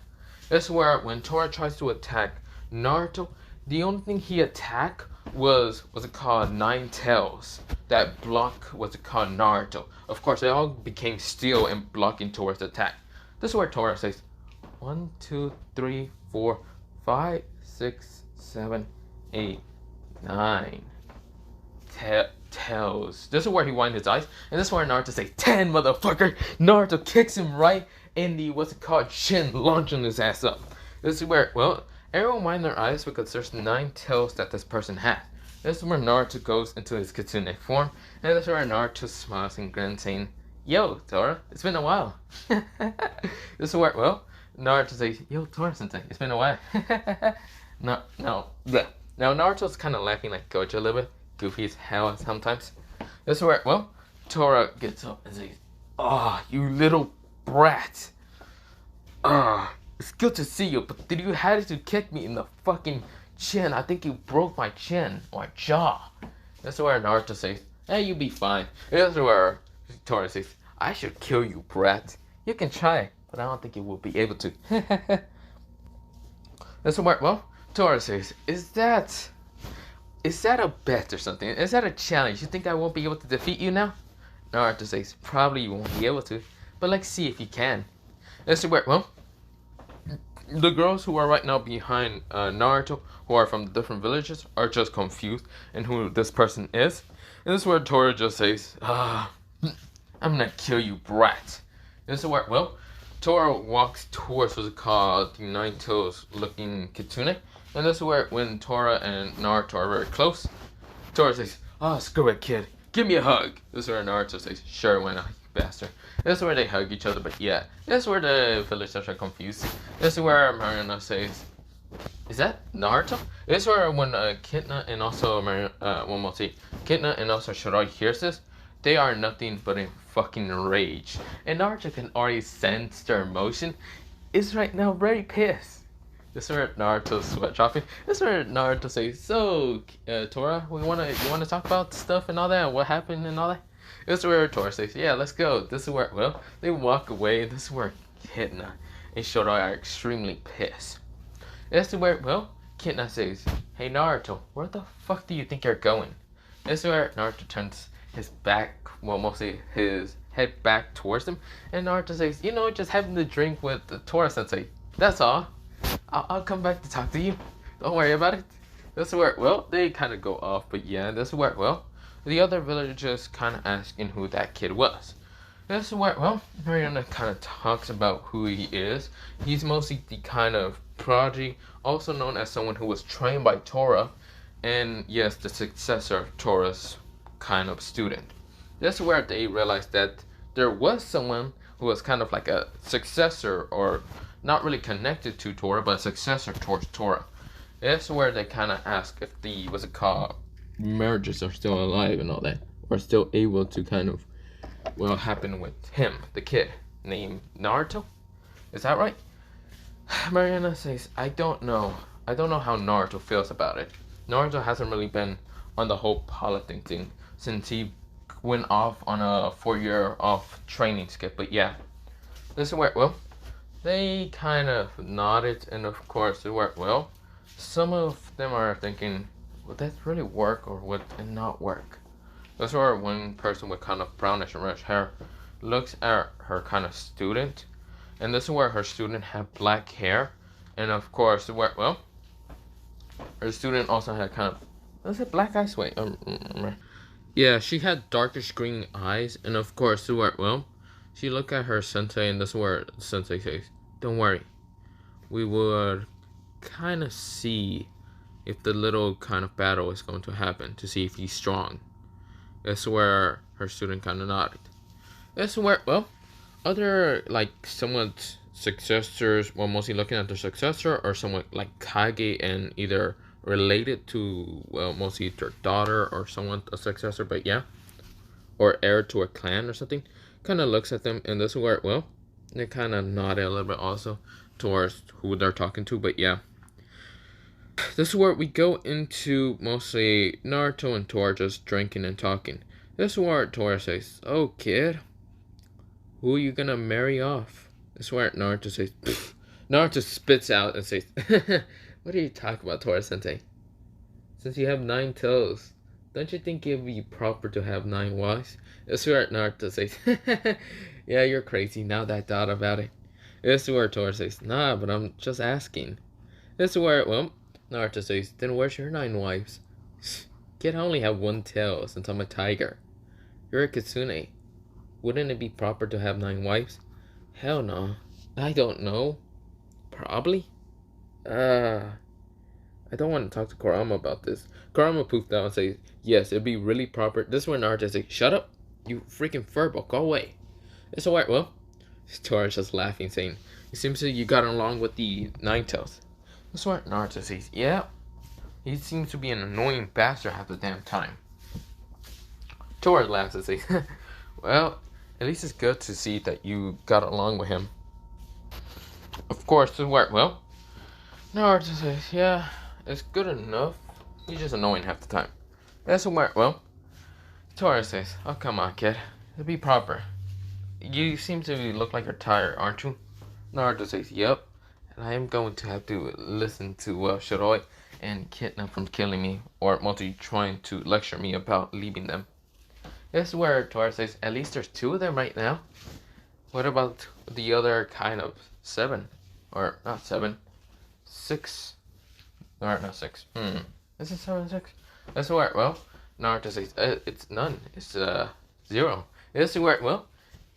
this is where when Tora tries to attack Naruto, the only thing he attacked was what's it called, 9 tails that block what's it called, Naruto. Of course, they all became still and blocking Tora's attack. This is where Tora says 1, 2, 3, 4, 5, 6, 7, 8, 9 tails. This is where he winds his eyes, and this is where Naruto says 10, motherfucker. Naruto kicks him right in the what's it called, chin, launching his ass up. This is where, well, everyone wind their eyes because there's 9 tails that this person has. This is where Naruto goes into his kitsune form, and this is where Naruto smiles and grins saying, yo, Tora, it's been a while. This is where, well, Naruto says, yo, Tora Sensei, it's been a while. No. Bleh. Now Naruto's kind of laughing like Gojo a little bit, goofy as hell sometimes. This is where, well, Tora gets up and says, oh, you little brat. It's good to see you, but did you have to kick me in the fucking chin? I think you broke my chin or jaw. This is where Naruto says, hey, you be fine. This is where Tora says, I should kill you, brat. You can try, but I don't think you will be able to. This is where, well, Tora says, is that a bet or something? Is that a challenge? You think I won't be able to defeat you now? Naruto says, probably you won't be able to, but let's see if you can. This is where, well, the girls who are right now behind Naruto, who are from different villages, are just confused in who this person is. And this is where Tora just says, I'm gonna kill you, brat. This is where, well, Tora walks towards what's called the 9 toes looking kitsune. And this is where when Tora and Naruto are very close, Tora says, oh, screw it, kid. Give me a hug. This is where Naruto says, sure, why not? bastard. This is where they hug each other, but yeah. This is where the villagers are confused. This is where Mariana says, is that Naruto? This is where when Kitna and also one more see, Kitna and also Shiroi hears this, they are nothing but in fucking rage. And Naruto can already sense their emotion. Is right now very pissed. This is where Naruto's sweat dropping. This is where Naruto says, so, Tora, you wanna talk about stuff and all that, what happened and all that? This is where Tora says, yeah, let's go. This is where, well, they walk away. This is where Kitna and Shiroi are extremely pissed. This is where, well, Kitna says, hey Naruto, where the fuck do you think you're going? This is where Naruto turns his back, well, mostly his head back towards him, and Naruto says, you know, just having a drink with Tora Sensei. That's all. I'll come back to talk to you. Don't worry about it. This is where, well, they kind of go off, but yeah, this is where, well, the other villagers kind of asking who that kid was. This is where, well, Mariana kind of talks about who he is. He's mostly the kind of prodigy, also known as someone who was trained by Tora, and yes, the successor of Tora's kind of student. This is where they realized that there was someone who was kind of like a successor, or not really connected to Tora, but a successor towards Tora. This is where they kind of ask if the, what's it called, mergers are still alive and all that, or still able to kind of, well, happen with him, the kid named Naruto. Is that right? Mariana says, I don't know. I don't know how Naruto feels about it. Naruto hasn't really been on the whole politics thing since he went off on a 4-year off training skip. But yeah, this is where, well, they kind of nodded, and of course they were, well, some of them are thinking, would that really work or would it not work? That's where one person with kind of brownish and reddish hair looks at her kind of student, and this is where her student had black hair, and of course, where, well, her student also had kind of, was it black eyes? Wait, yeah, she had darkish green eyes, and of course, where, well, she looked at her sensei, and this is where sensei says, don't worry, we would kind of see if the little kind of battle is going to happen to see if he's strong. That's where her student kind of nodded. That's where, well, other, like, somewhat successors, well, mostly looking at their successor, or somewhat like Kage and either related to, well, mostly their daughter or someone, a successor, but yeah, or heir to a clan or something, kind of looks at them, and this is where, well, they kind of nodded a little bit also towards who they're talking to, but yeah. This is where we go into mostly Naruto and Tora just drinking and talking. This is where Tora says, oh kid, who are you gonna marry off? This is where Naruto says, pfft. Naruto spits out and says, what are you talking about, Tora Sensei? Since you have 9 toes, don't you think it would be proper to have 9 wives? This is where Naruto says, yeah, you're crazy now that I thought about it. This is where Tora says, nah, but I'm just asking. This is where, well, Naruto says, then where's your 9 wives? Kid, I only have 1 tail since I'm a tiger. You're a kitsune. Wouldn't it be proper to have 9 wives? Hell no. I don't know. Probably. I don't want to talk to Kurama about this. Kurama poofed out and says, yes, it'd be really proper. This is where Naruto says, shut up, you freaking furball, go away. It's alright, well, Tora's just laughing, saying, it seems that you got along with the Nine-Tails. This is where Naruto says, yeah, he seems to be an annoying bastard half the damn time. Tora laughs and says, well, at least it's good to see that you got along with him. Of course, this is where, well, Naruto says, yeah, it's good enough. He's just annoying half the time. That's where, well, Tora says, oh, come on, kid. It'll be proper. You seem to look like you're tired, aren't you? Naruto says, yep. And I am going to have to listen to Shiroi and Kitna from killing me, or mostly trying to lecture me about leaving them. This is where Tora says, at least there's 2 of them right now. What about the other kind of 7? Or not 7, 6. Or not 6. Is it 7, 6? That's where, well, Naruto says, it's none. It's 0. This is where, well,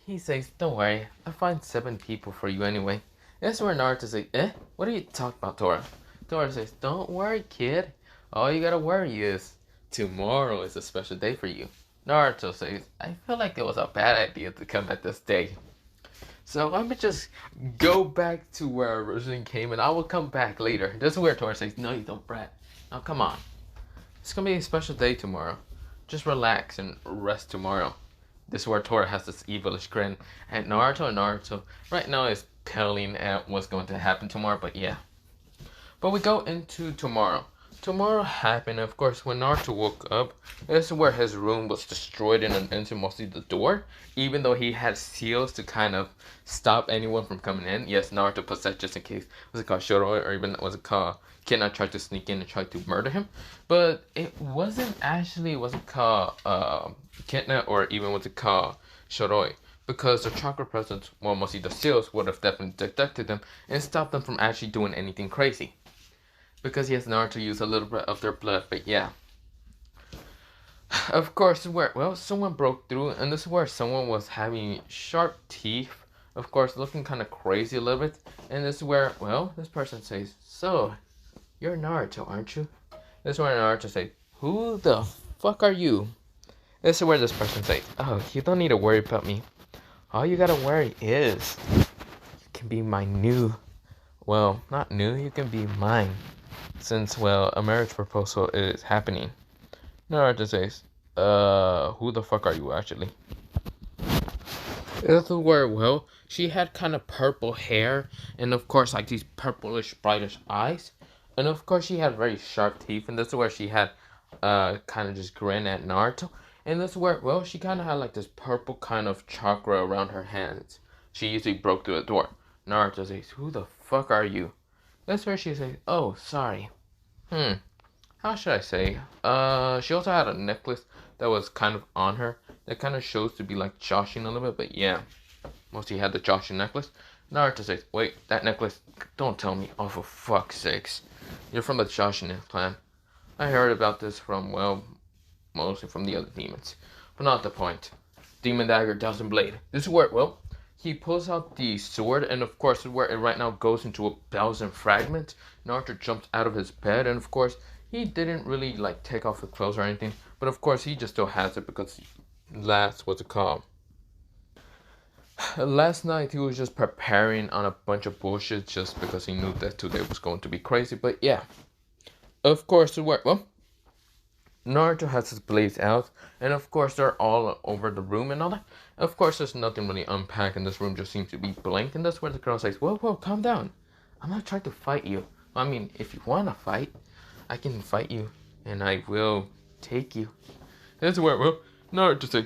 he says, don't worry, I'll find 7 people for you anyway. That's where Naruto says, what are you talking about, Tora? Tora says, don't worry, kid. All you gotta worry is, tomorrow is a special day for you. Naruto says, I feel like it was a bad idea to come at this day. So let me just go back to where I originally came and I will come back later. This is where Tora says, no you don't, brat. Now come on. It's gonna be a special day tomorrow. Just relax and rest tomorrow. This is where Tora has this evilish grin at Naruto, and Naruto right now is pelling at what's going to happen tomorrow, but yeah. But we go into tomorrow. Tomorrow happened, of course, when Naruto woke up. This is where his room was destroyed and into mostly the door. Even though he had seals to kind of stop anyone from coming in. Yes, Naruto put that just in case. Was it called Shoroi, or even was it called Kidna tried to sneak in and try to murder him? But it wasn't actually, was it called Kidna, or even was it called Shoroi? Because the chakra presence, well, mostly the seals, would have definitely detected them and stopped them from actually doing anything crazy. Because yes, Naruto used a little bit of their blood, but yeah. Of course, where, well, someone broke through, and this is where someone was having sharp teeth. Of course, looking kind of crazy a little bit. And this is where, well, this person says, so, you're Naruto, aren't you? This is where Naruto says, who the fuck are you? This is where this person says, oh, you don't need to worry about me. All you gotta worry is, you can be my new, well, not new, you can be mine. Since, well, a marriage proposal is happening. Naruto says, who the fuck are you actually? This is where, well, she had kind of purple hair, and of course, like these purplish, brightish eyes. And of course, she had very sharp teeth, and this is where she had, kind of just grin at Naruto. And this is where, well, she kind of had like this purple kind of chakra around her hands. She usually broke through the door. Naruto says, who the fuck are you? That's where she says, oh, sorry. How should I say? She also had a necklace that was kind of on her. That kind of shows to be like joshing a little bit, but yeah. Mostly had the joshing necklace. Naruto says, wait, that necklace, don't tell me. Oh, for fuck's sakes. You're from the Joshing clan. I heard about this from, well, mostly from the other demons. But not the point. Demon Dagger, Thousand Blade. This is where, well, he pulls out the sword, and of course, where it right now goes into 1,000 fragments. Naruto jumps out of his bed, and of course, he didn't really like take off his clothes or anything. But of course, he just still has it because what's it called? Last night, he was just preparing on a bunch of bullshit just because he knew that today was going to be crazy. But yeah, of course, well, Naruto has his blades out, and of course they're all over the room and all that. Of course, there's nothing really unpacked, and this room just seems to be blank, and that's where the girl says, whoa, calm down. I'm not trying to fight you. I mean, if you want to fight, I can fight you, and I will take you. That's where, well, Naruto says,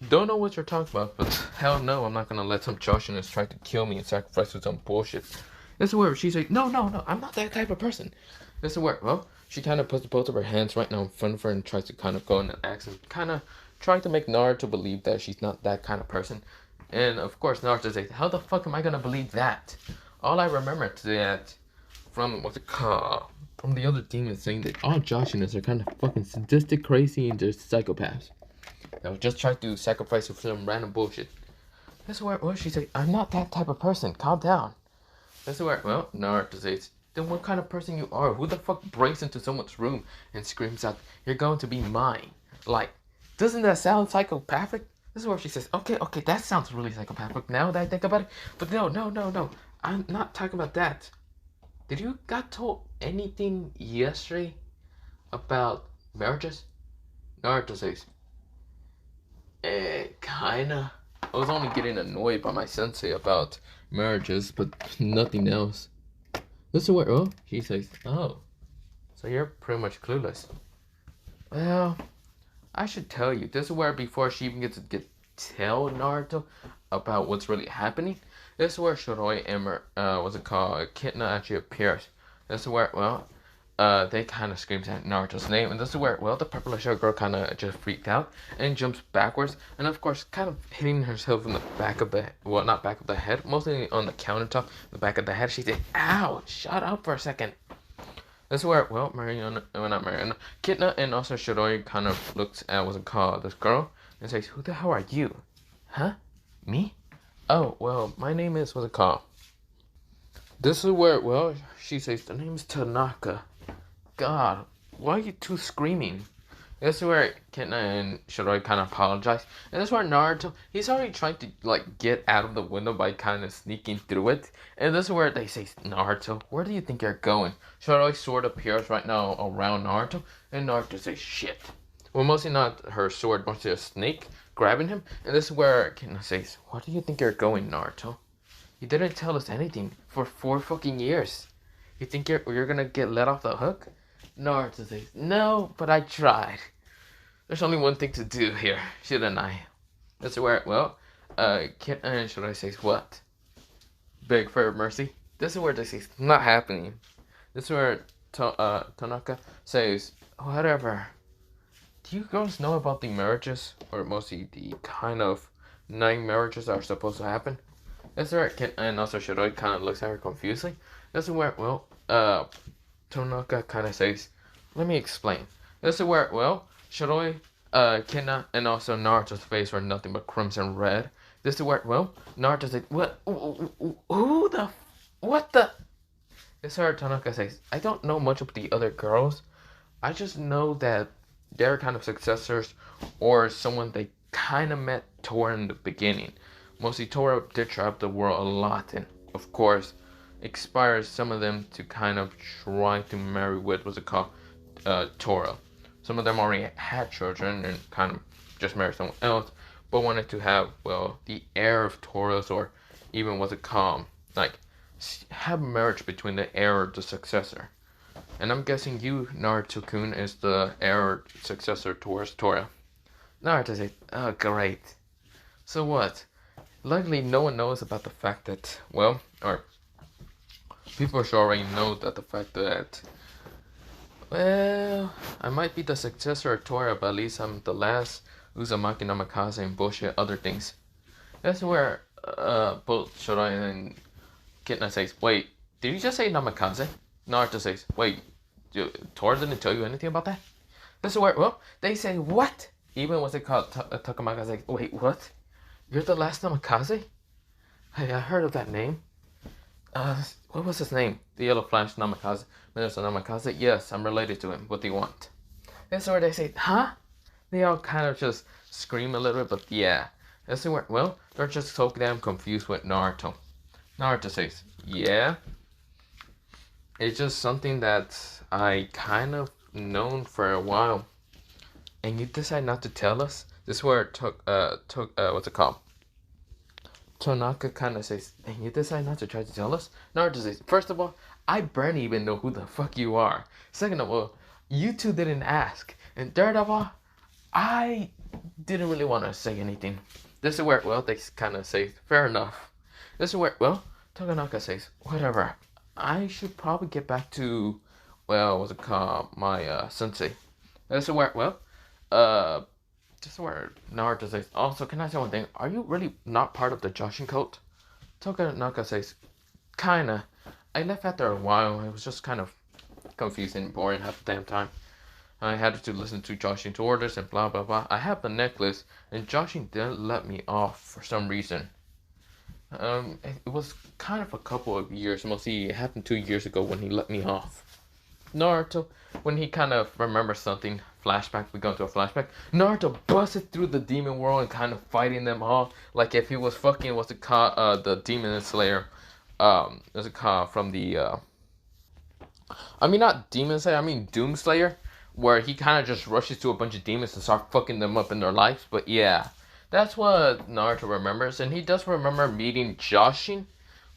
don't know what you're talking about, but hell no, I'm not going to let some Joshinas try to kill me and sacrifice with some bullshit. This is where she's like, no, I'm not that type of person. This is where, well, she kind of puts both of her hands right now in front of her and tries to kind of go in an accent, kind of trying to make Naruto believe that she's not that kind of person. And of course, Naruto's like, how the fuck am I going to believe that? All I remember is that from, what's it called? From the other demons saying that all Joshinas are kind of fucking sadistic, crazy, and just psychopaths. They'll just try to sacrifice for some random bullshit. This is where, well, she's like, I'm not that type of person. Calm down. This is where, well, Naruto says, then what kind of person you are? Who the fuck breaks into someone's room and screams out, you're going to be mine? Like, doesn't that sound psychopathic? This is where she says, okay, that sounds really psychopathic now that I think about it. But no. I'm not talking about that. Did you got told anything yesterday about marriages? Naruto says, kinda. I was only getting annoyed by my sensei about marriages, but nothing else. This is where, oh, she says, oh, so you're pretty much clueless. Well, I should tell you, this is where before she even gets to tell Naruto about what's really happening, this is where Shoroi and what's it called, Kidna actually appears. This is where, well, they kind of screams at Naruto's name, and this is where, well, the purple-haired girl kind of just freaked out and jumps backwards, and of course, kind of hitting herself in the back of the, well, not back of the head, mostly on the countertop, the back of the head. She said, ow, shut up for a second. This is where, well, not Mariana, Kidna and also Shoroi kind of looks at, what's it called, this girl, and says, who the hell are you? Huh? Me? Oh, well, my name is, what's it called? This is where, well, she says, the name is Tanaka. God, why are you two screaming? This is where Ken and Shiroi kind of apologize. And this is where Naruto, he's already trying to like get out of the window by kind of sneaking through it. And this is where they say, Naruto, where do you think you're going? Shiroi's sword appears right now around Naruto. And Naruto says, shit. Well, mostly not her sword, mostly a snake grabbing him. And this is where Ken says, where do you think you're going, Naruto? You didn't tell us anything for 4 fucking years. You think you're gonna get let off the hook? Naruto says, no, but I tried. There's only one thing to do here, shouldn't I? That's where, well, should I say what? Beg for mercy? This is where they say, not happening. This is where Tanaka says, whatever. Do you girls know about the marriages? Or mostly the kind of 9 marriages that are supposed to happen? That's where and also Shiroi kind of looks at her confusingly. This is where, well, Tanaka kind of says, let me explain. This is where, well, Shiroi, Kina, and also Naruto's face were nothing but crimson red. This is where, well, Naruto said, what, who the, what the? This is where Tanaka says, I don't know much of the other girls. I just know that they're kind of successors or someone they kind of met Tora in the beginning. Mostly Tora did travel the world a lot and, of course, inspires some of them to kind of try to marry what was it called, Tora. Some of them already had children and kind of just married someone else, but wanted to have, well, the heir of Taurus or even what's it called, like, have marriage between the heir or the successor. And I'm guessing you, Naruto-kun, is the heir or successor towards Tora. Naruto says, oh, great. So what? Luckily, no one knows about the fact that, well, or people should already know that the fact that, well, I might be the successor of Tora, but at least I'm the last Uzumaki Namikaze and bullshit other things. That's where, both Shiroi and Kitna says, wait, did you just say Namikaze? Naruto says, wait, Tora didn't tell you anything about that? That's where, well, they say, what? Even what's it called, Takamaka says, wait, what? You're the last Namikaze? Hey, I heard of that name. What was his name? The Yellow Flash Namikaze. Minister Namikaze? Yes, I'm related to him. What do you want? That's where they say, huh? They all kind of just scream a little bit, but yeah. That's where, well, they're just so damn confused with Naruto. Naruto says, yeah. It's just something that I kind of known for a while. And you decide not to tell us? This is where it what's it called? Tanaka kind of says, and you decide not to try to tell us? Naruto says, first of all, I barely even know who the fuck you are. Second of all, you two didn't ask. And third of all, I didn't really want to say anything. This is where, well, they kind of say, fair enough. This is where, well, Takanaka says, whatever. I should probably get back to, well, what's it called? My sensei. This is where, well, just where Naruto says, also, can I say one thing? Are you really not part of the Joshin cult? Tokanaka says, kinda. I left after a while. It was just kind of confusing and boring half the damn time. I had to listen to Joshin's orders and blah blah blah. I have the necklace, and Joshin didn't let me off for some reason. It was kind of a couple of years. Mostly it happened 2 years ago when he let me off. Naruto, when he kind of remembers something, flashback, we go into a flashback. Naruto busted through the demon world and kind of fighting them all like if he was fucking, what's it called, the demon slayer, what's it called, from the, I mean not demon slayer, I mean doom slayer, where he kind of just rushes to a bunch of demons and start fucking them up in their lives. But yeah, that's what Naruto remembers, and he does remember meeting Joshin,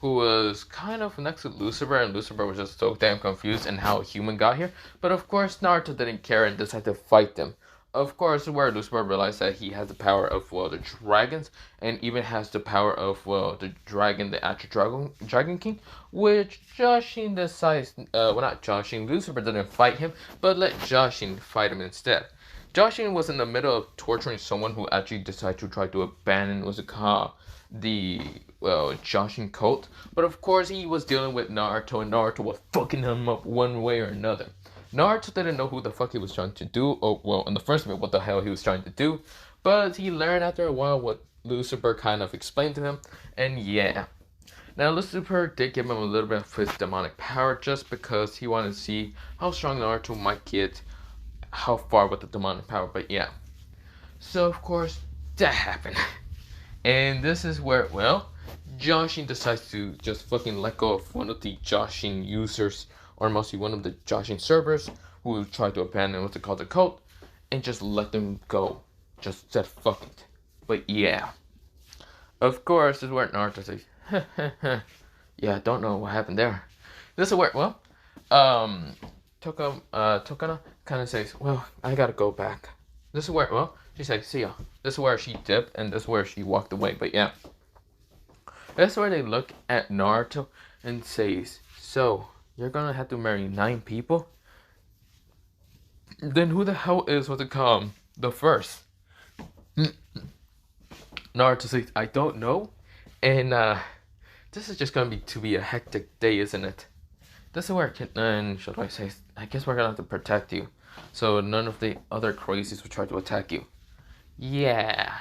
who was kind of next to Lucifer, and Lucifer was just so damn confused in how a human got here. But of course, Naruto didn't care and decided to fight them. Of course, where Lucifer realized that he has the power of, well, the dragons, and even has the power of, well, the dragon, the actual Dragon King, which Joshin decides, well, not Joshin, Lucifer didn't fight him, but let Joshin fight him instead. Joshin was in the middle of torturing someone who actually decided to try to abandon, what's it called, the, well, Joshin cult. But of course he was dealing with Naruto, and Naruto was fucking him up one way or another. Naruto didn't know who the fuck he was trying to do, or, well, in the first minute, what the hell he was trying to do. But he learned after a while what Lucifer kind of explained to him, and yeah. Now, Lucifer did give him a little bit of his demonic power just because he wanted to see how strong Naruto might get how far with the demonic power, but yeah. So of course that happened. And this is where, well, Joshin decides to just fucking let go of one of the Joshin users, or mostly one of the Joshin servers, who tried to abandon what's it called, the cult, and just let them go. Just said fuck it. But yeah. Of course, this is where Naruto says, yeah, I don't know what happened there. This is where, well, Tokana kind of says, well, I gotta go back. This is where, well, she says, see ya. This is where she dipped, and this is where she walked away, but yeah. That's where they look at Naruto and says, so, you're gonna have to marry 9 people? Then who the hell is what to come the first? Naruto says, I don't know. And this is just gonna be a hectic day, isn't it? This is where should I say, I guess we're gonna have to protect you, so none of the other crazies will try to attack you. Yeah.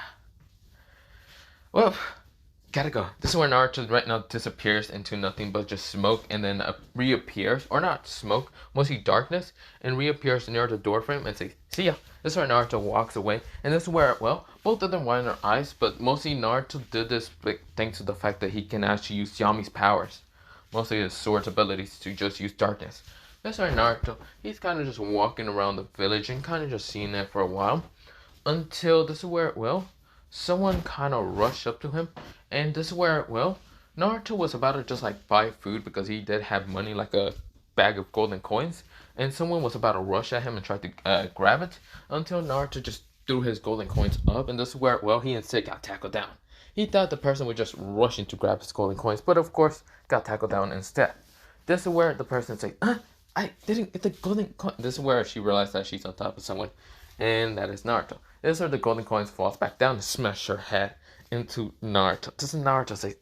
Well, gotta go. This is where Naruto right now disappears into nothing but just smoke, and then reappears, or not smoke, mostly darkness, and reappears near the doorframe and says, see ya. This is where Naruto walks away, and this is where, well, both of them widen their eyes, but mostly Naruto did this thanks to the fact that he can actually use Yami's powers. Mostly his sword's abilities to just use darkness. That's why Naruto, he's kind of just walking around the village and kind of just seeing it for a while. Until this is where, well, someone kind of rushed up to him. And this is where, well, Naruto was about to just like buy food because he did have money, like a bag of golden coins. And someone was about to rush at him and try to grab it. Until Naruto just threw his golden coins up. And this is where, well, he instead got tackled down. He thought the person was just rushing to grab his golden coins, but of course got tackled down instead. This is where the person says, I didn't get the golden coin. This is where she realized that she's on top of someone, and that is Naruto. This is where the golden coins falls back down and smash her head into Naruto. This is Naruto say,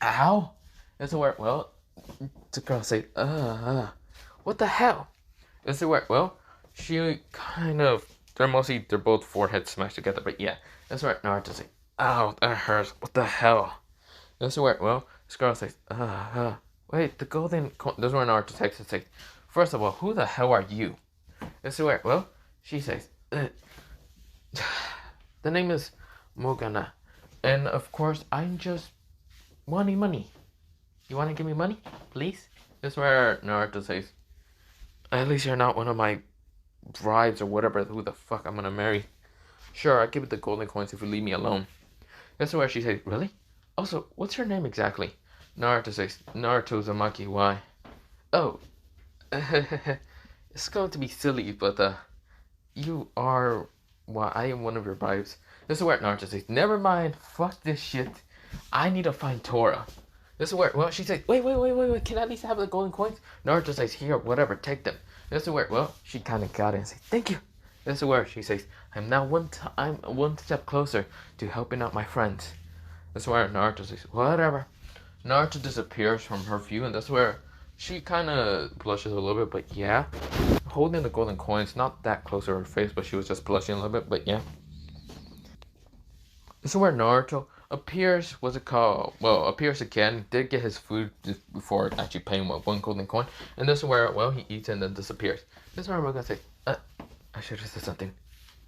ow. This is where, well, the girl say, what the hell? This is where, well, she kind of, they're both foreheads smashed together, but yeah, that's where Naruto say, ow, that hurts. What the hell? This is where, well, this girl says, wait, the golden coin. This is where Naruto takes and says, first of all, who the hell are you? This is where, well, she says, the name is Mogana. And of course, I'm just wanting money. You want to give me money, please? This is where Naruto says, at least you're not one of my brides or whatever, who the fuck I'm gonna marry. Sure, I'll give you the golden coins if you leave me alone. This is where she says, really? Also, what's your name exactly? Naruto says, Naruto Uzumaki, why? Oh, it's going to be silly, but you are, well, I am one of your brides. This is where Naruto says, never mind, fuck this shit. I need to find Tora. This is where, well, she says, wait, can I at least have the golden coins? Naruto says, here, whatever, take them. This is where, well, she kind of got it and says, thank you. This is where she says, I'm one step closer to helping out my friends. That's where Naruto says, whatever. Naruto disappears from her view, and that's where she kind of blushes a little bit, but yeah. Holding the golden coins, not that close to her face, but she was just blushing a little bit, but yeah. This is where Naruto appears, appears again, did get his food just before actually paying one golden coin, and this is where, well, he eats and then disappears. This is where we're gonna say, I should have said something.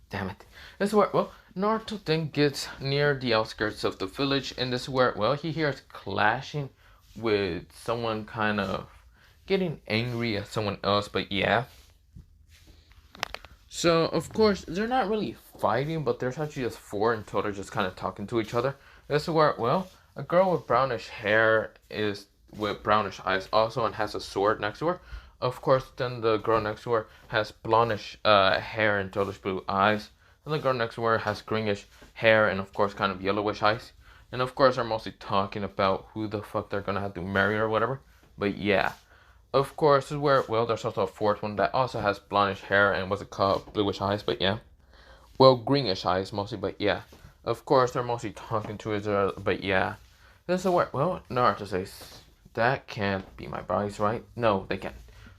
Damn it. This is where, well, Naruto then gets near the outskirts of the village, and this is where, well, he hears clashing with someone kind of getting angry at someone else, but yeah. So, of course, they're not really fighting, but there's actually just 4 in total just kind of talking to each other. This is where, well, a girl with brownish hair is with brownish eyes also and has a sword next to her. Of course, then the girl next to her has blondish hair and totally blue eyes. And the girl next to her has greenish hair and, of course, kind of yellowish eyes. And, of course, they're mostly talking about who the fuck they're going to have to marry or whatever. But, yeah. Of course, this is where, well, there's also a 4th one that also has blondish hair and what's it called? Bluish eyes, but, yeah. Well, greenish eyes mostly, but, yeah. Of course, they're mostly talking to each other, but, yeah. This is where, well, Naruto says, that can't be my brides, right? No, they can't.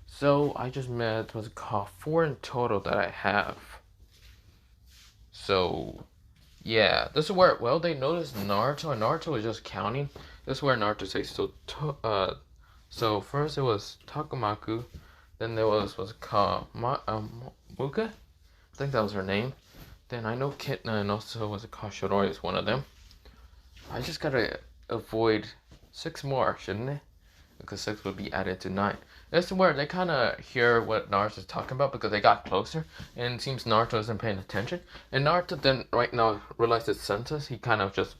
So, I just met, what's it called, 4 in total that I have. So, yeah. This is where, well, they noticed Naruto, and Naruto is just counting. This is where Naruto says, so first it was Takumaku, then there was, what's it called, Muka? I think that was her name. Then I know Kitna and also was a Kashiroi is one of them. I just gotta avoid 6 more, shouldn't it? Because 6 would be added to 9. That's where they kind of hear what Naruto's talking about because they got closer, and it seems Naruto isn't paying attention. And Naruto then right now realizes his senses. He kind of just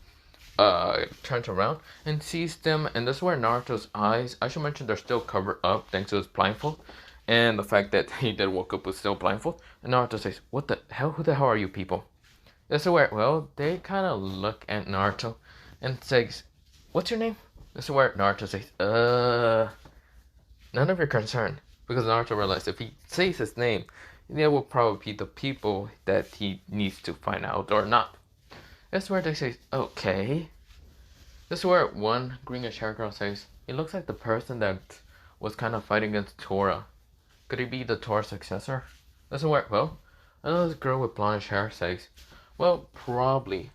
turns around and sees them, and this is where Naruto's eyes, I should mention, they're still covered up thanks to his blindfold, and the fact that he did woke up with still blindfold. And Naruto says, "What the hell? Who the hell are you people?" This is where, well, they kind of look at Naruto and says, "What's your name?" This is where Naruto says, none of your concern. Because Naruto realized if he says his name, they will probably be the people that he needs to find out or not. That's where they say, okay. This is where one greenish hair girl says, it looks like the person that was kind of fighting against Tora. Could he be the Tora successor? This is where, well, another girl with blondish hair says, well, probably.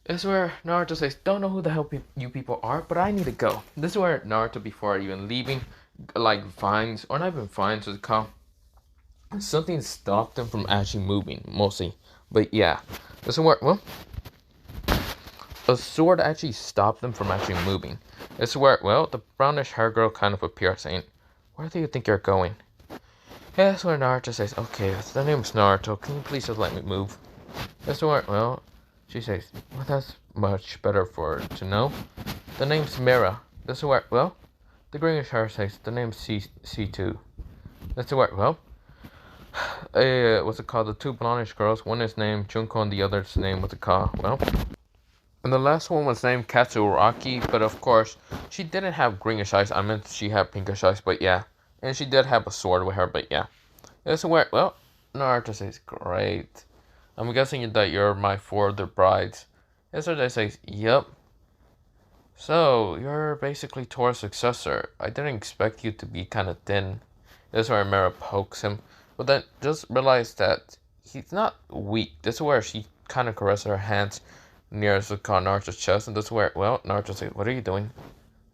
This is where Naruto says, don't know who the hell you people are, but I need to go. This is where Naruto, before even leaving, like vines, or not even vines, was called, something stopped him from actually moving, mostly. But yeah, this is where, well, a sword actually stopped them from actually moving. This is where, well, the brownish hair girl kind of appears saying, where do you think you're going? Yeah, that's where Naruto says, okay, the name's Naruto, can you please just let me move? That's where, well, she says, well, that's much better for to know. The name's Mira. This is where, well, the greenish hair says, the name's C2. That's where, well, what's it called? The 2 blondish girls, one is named Junko and the other's name, what's it called? Well, and the last one was named Katsuraki, but of course, she didn't have greenish eyes. I meant she had pinkish eyes, but yeah. And she did have a sword with her, but yeah. That's where, well, Naruto says, great. I'm guessing that you're my 4 other brides. That's what they say, yep. So, you're basically Tora's successor. I didn't expect you to be kind of thin. That's where Mera pokes him. But then just realize that he's not weak. This is where she kind of caresses her hands near Naruto's chest. And this is where, well, Naruto says, what are you doing?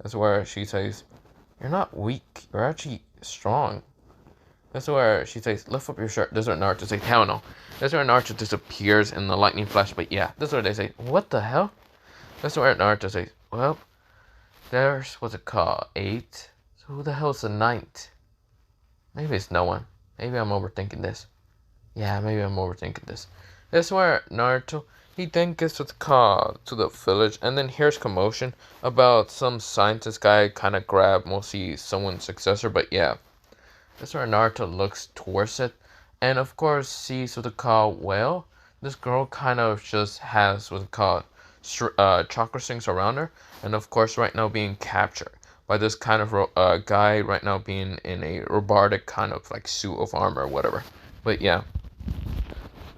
That's where she says, you're not weak. You're actually strong. That's where she says, lift up your shirt. This is where Naruto says, hell no. This is where Naruto disappears in the lightning flash. But yeah, this is where they say, what the hell? This is where Naruto says, well, there's, what's it called, 8. So who the hell's the 9th? Maybe it's no one. Maybe I'm overthinking this. Yeah, maybe I'm overthinking this. This is where Naruto, he then gets what's called to the village. And then here's commotion about some scientist guy kind of grab mostly someone's successor. But yeah. That's where Naruto looks towards it, and of course sees what they call, well, this girl kind of just has what's called chakra strings around her, and of course right now being captured by this kind of guy right now being in a robotic kind of like suit of armor or whatever. But yeah,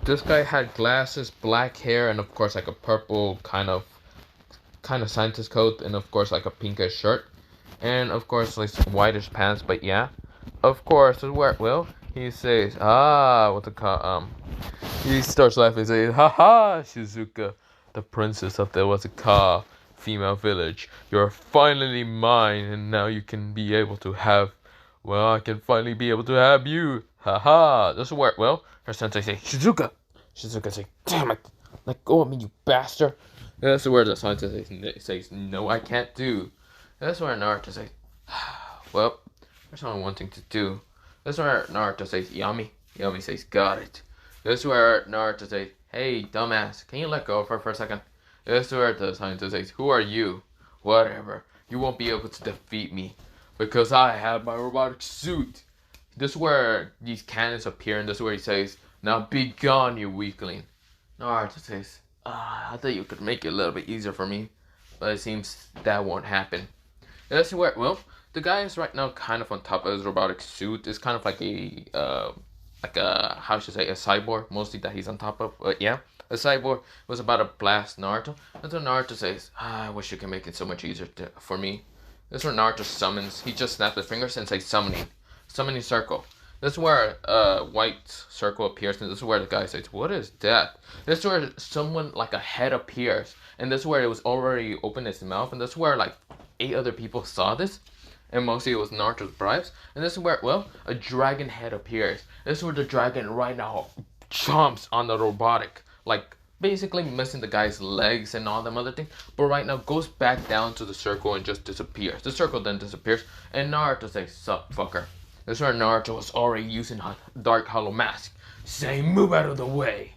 this guy had glasses, black hair, and of course like a purple kind of scientist coat, and of course like a pinkish shirt, and of course like whitish pants. But yeah. Of course, where, well, he says, what's it called, he starts laughing and says, haha, Shizuka, the princess of the, what's it called, female village, you're finally mine, and now you can be able to have, well, I can finally be able to have you, haha. This is where, well, her sensei says, Shizuka says, damn it, let go of me, you bastard. That's where the scientist says, no, I can't do. That's where Naruto says, well, there's only one thing to do. This is where Naruto says, Yami. Yami says, got it. This is where Naruto says, hey, dumbass, can you let go of her for a second? This is where the scientist says, who are you? Whatever. You won't be able to defeat me because I have my robotic suit. This is where these cannons appear, and this is where he says, now be gone, you weakling. Naruto says, I thought you could make it a little bit easier for me, but it seems that won't happen. This is where, well, the guy is right now kind of on top of his robotic suit. It's kind of like how should I say, a cyborg, mostly that he's on top of. But yeah, a cyborg was about to blast Naruto. And so Naruto says, I wish you could make it so much easier for me. This is where Naruto summons. He just snaps his fingers and says summoning circle. This is where a white circle appears, and this is where the guy says, what is that? This is where someone like a head appears, and this is where it was already open its mouth, and this is where like 8 other people saw this. and mostly it was Naruto's bribes. And this is where, well, a dragon head appears. This is where the dragon right now chomps on the robotic, like basically missing the guy's legs and all them other things. But right now goes back down to the circle and just disappears. The circle then disappears, and Naruto says, "Sup, fucker." This is where Naruto was already using Dark Hollow Mask, saying, "Move out of the way."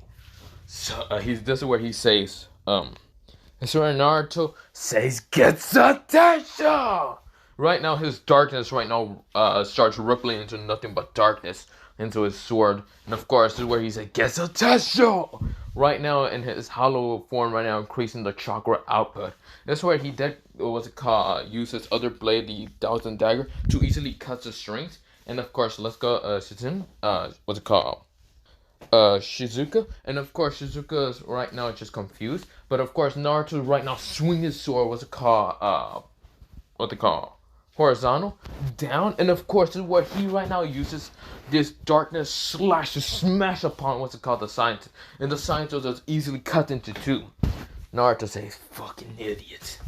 So this is where he says, this is where Naruto says, "Get attention!" Right now, his darkness right now starts rippling into nothing but darkness into his sword, and of course, this is where he says, "Get attention!" Right now, in his hollow form, right now increasing the chakra output. This is where he did use his other blade, the Thousand Dagger, to easily cut the strings. And of course, let's go Shizuka, and of course Shizuka is right now just confused. But of course Naruto right now swing his sword, horizontal down, and of course this is where he right now uses this darkness slash to smash upon the scientist, and the scientist is easily cut into two. Naruto says, "Fucking idiot."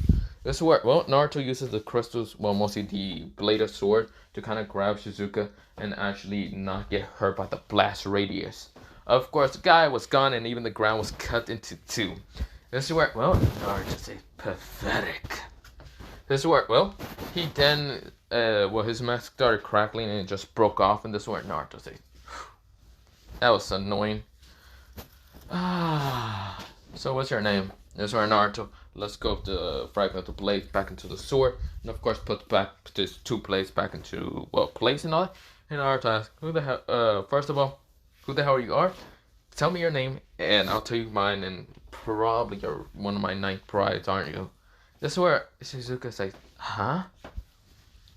This is where, well, Naruto uses the crystals, well, mostly the blade of sword, to kind of grab Shizuka and actually not get hurt by the blast radius. Of course, the guy was gone, and even the ground was cut into two. This is where, well, Naruto says, "Pathetic." This is where, well, he then, his mask started crackling and it just broke off, and this is where Naruto says, "That was annoying." So what's your name? This is where Naruto let's go with the fragment of blades back into the sword, and of course puts back these two blades back into, well, place and all that. And Naruto asks, "Who the hell? First of all, who the hell you are? Tell me your name, and I'll tell you mine. And probably you're one of my 9 brides, aren't you?" This is where Shizuka says, "Huh?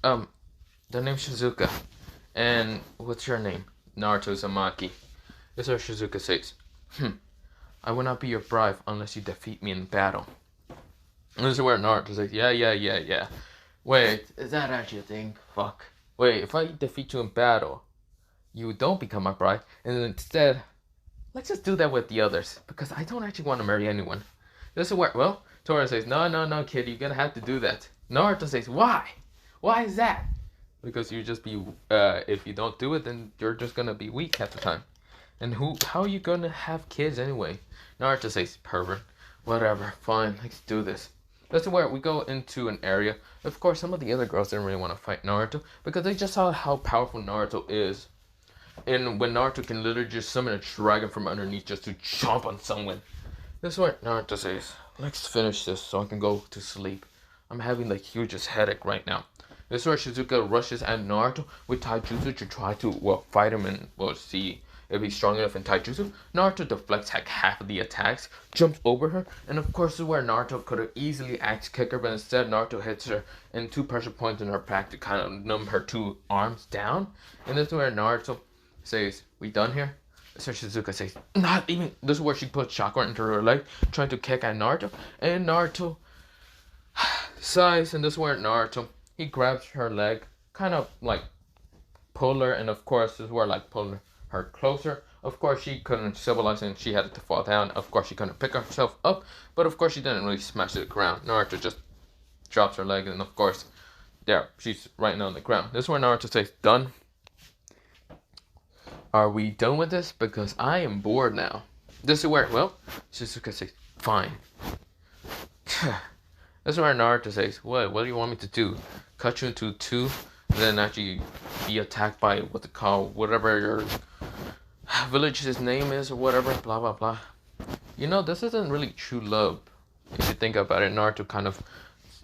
The name's Shizuka. And what's your name?" "Naruto Uzumaki." This is where Shizuka says, "I will not be your bride unless you defeat me in battle." And this is where Naruto says, yeah. Wait, is that actually a thing? Fuck. Wait, if I defeat you in battle, you don't become my bride, and instead, let's just do that with the others, because I don't actually want to marry anyone. This is where, well, Tora says, no, kid, you're gonna have to do that. Naruto says, "Why? Why is that?" "Because you just be, if you don't do it, then you're just gonna be weak at the time. And how are you gonna have kids anyway?" Naruto says, "Pervert. Whatever, fine, let's do this." That's where we go into an area. Of course, some of the other girls didn't really want to fight Naruto, because they just saw how powerful Naruto is. And when Naruto can literally just summon a dragon from underneath just to chomp on someone. This is where Naruto says, "Let's finish this so I can go to sleep. I'm having the hugest headache right now." This is where Shizuka rushes at Naruto with taijutsu to try to, well, fight him and, well, see if he's strong enough in taijutsu. Naruto deflects half of the attacks, jumps over her, and of course this is where Naruto could have easily axe kicked her, but instead Naruto hits her in 2 pressure points in her back to kind of numb her 2 arms down. And this is where Naruto says, "We done here?" So Shizuka says, "Not even." This is where she puts chakra into her leg, trying to kick at Naruto, and Naruto sighs, and this is where Naruto, he grabs her leg, kind of like pull her, and of course this is where like pull her closer. Of course she couldn't civilize, and she had to fall down. Of course she couldn't pick herself up, but of course she didn't really smash to the ground. Naruto just drops her leg, and of course, there, she's right now on the ground. This is where Naruto says, "Done? Are we done with this? Because I am bored now." This is where, well, Shizuka says, "Fine." This is where Naruto says, What do you want me to do? Cut you into 2, and then actually be attacked by whatever your village's name is, or whatever, blah, blah, blah. You know, this isn't really true love. If you think about it, Naruto kind of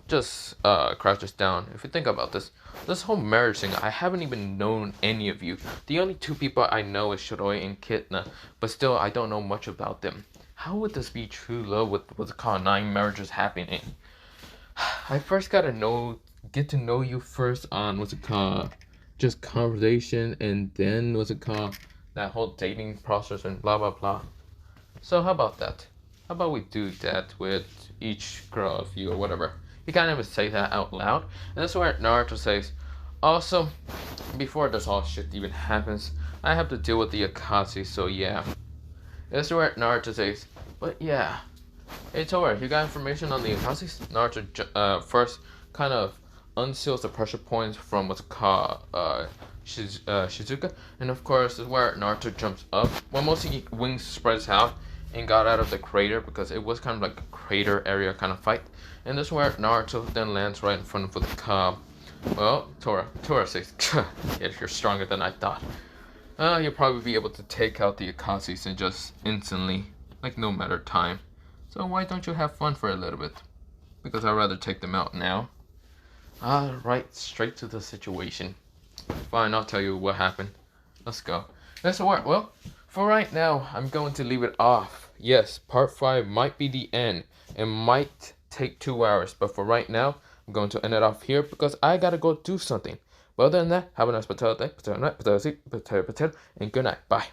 just crouches down. If you think about this whole marriage thing, I haven't even known any of you. The only 2 people I know is Shiroi and Kitna, but still I don't know much about them. How would this be true love with what's called 9 marriages happening? I first get to know you first on just conversation, and then that whole dating process and blah blah blah. So how about that? How about we do that with each girl of you or whatever? He can't even say that out loud. And that's where Naruto says, "Also, before this all shit even happens, I have to deal with the Akatsuki, so yeah." That's where Naruto says, "But yeah. Hey Tora, you got information on the Akatsuki?" Naruto first kind of unseals the pressure points from what's called Shizuka, and of course this is where Naruto jumps up. Well, mostly wings spreads out and got out of the crater because it was kind of like a crater area kind of fight. And this is where Naruto then lands right in front of the well, Tora says, if you're stronger than I thought. You'll probably be able to take out the Akatsuki and just instantly, like no matter time. So why don't you have fun for a little bit? Because I'd rather take them out now. Right, straight to the situation. Fine, I'll tell you what happened. Let's go. That's work. Well, for right now, I'm going to leave it off. Yes, part 5 might be the end. It might take 2 hours, but for right now, I'm going to end it off here because I gotta go do something. But other than that, have a nice potato day, potato night, potato seed, potato, and good night. Bye.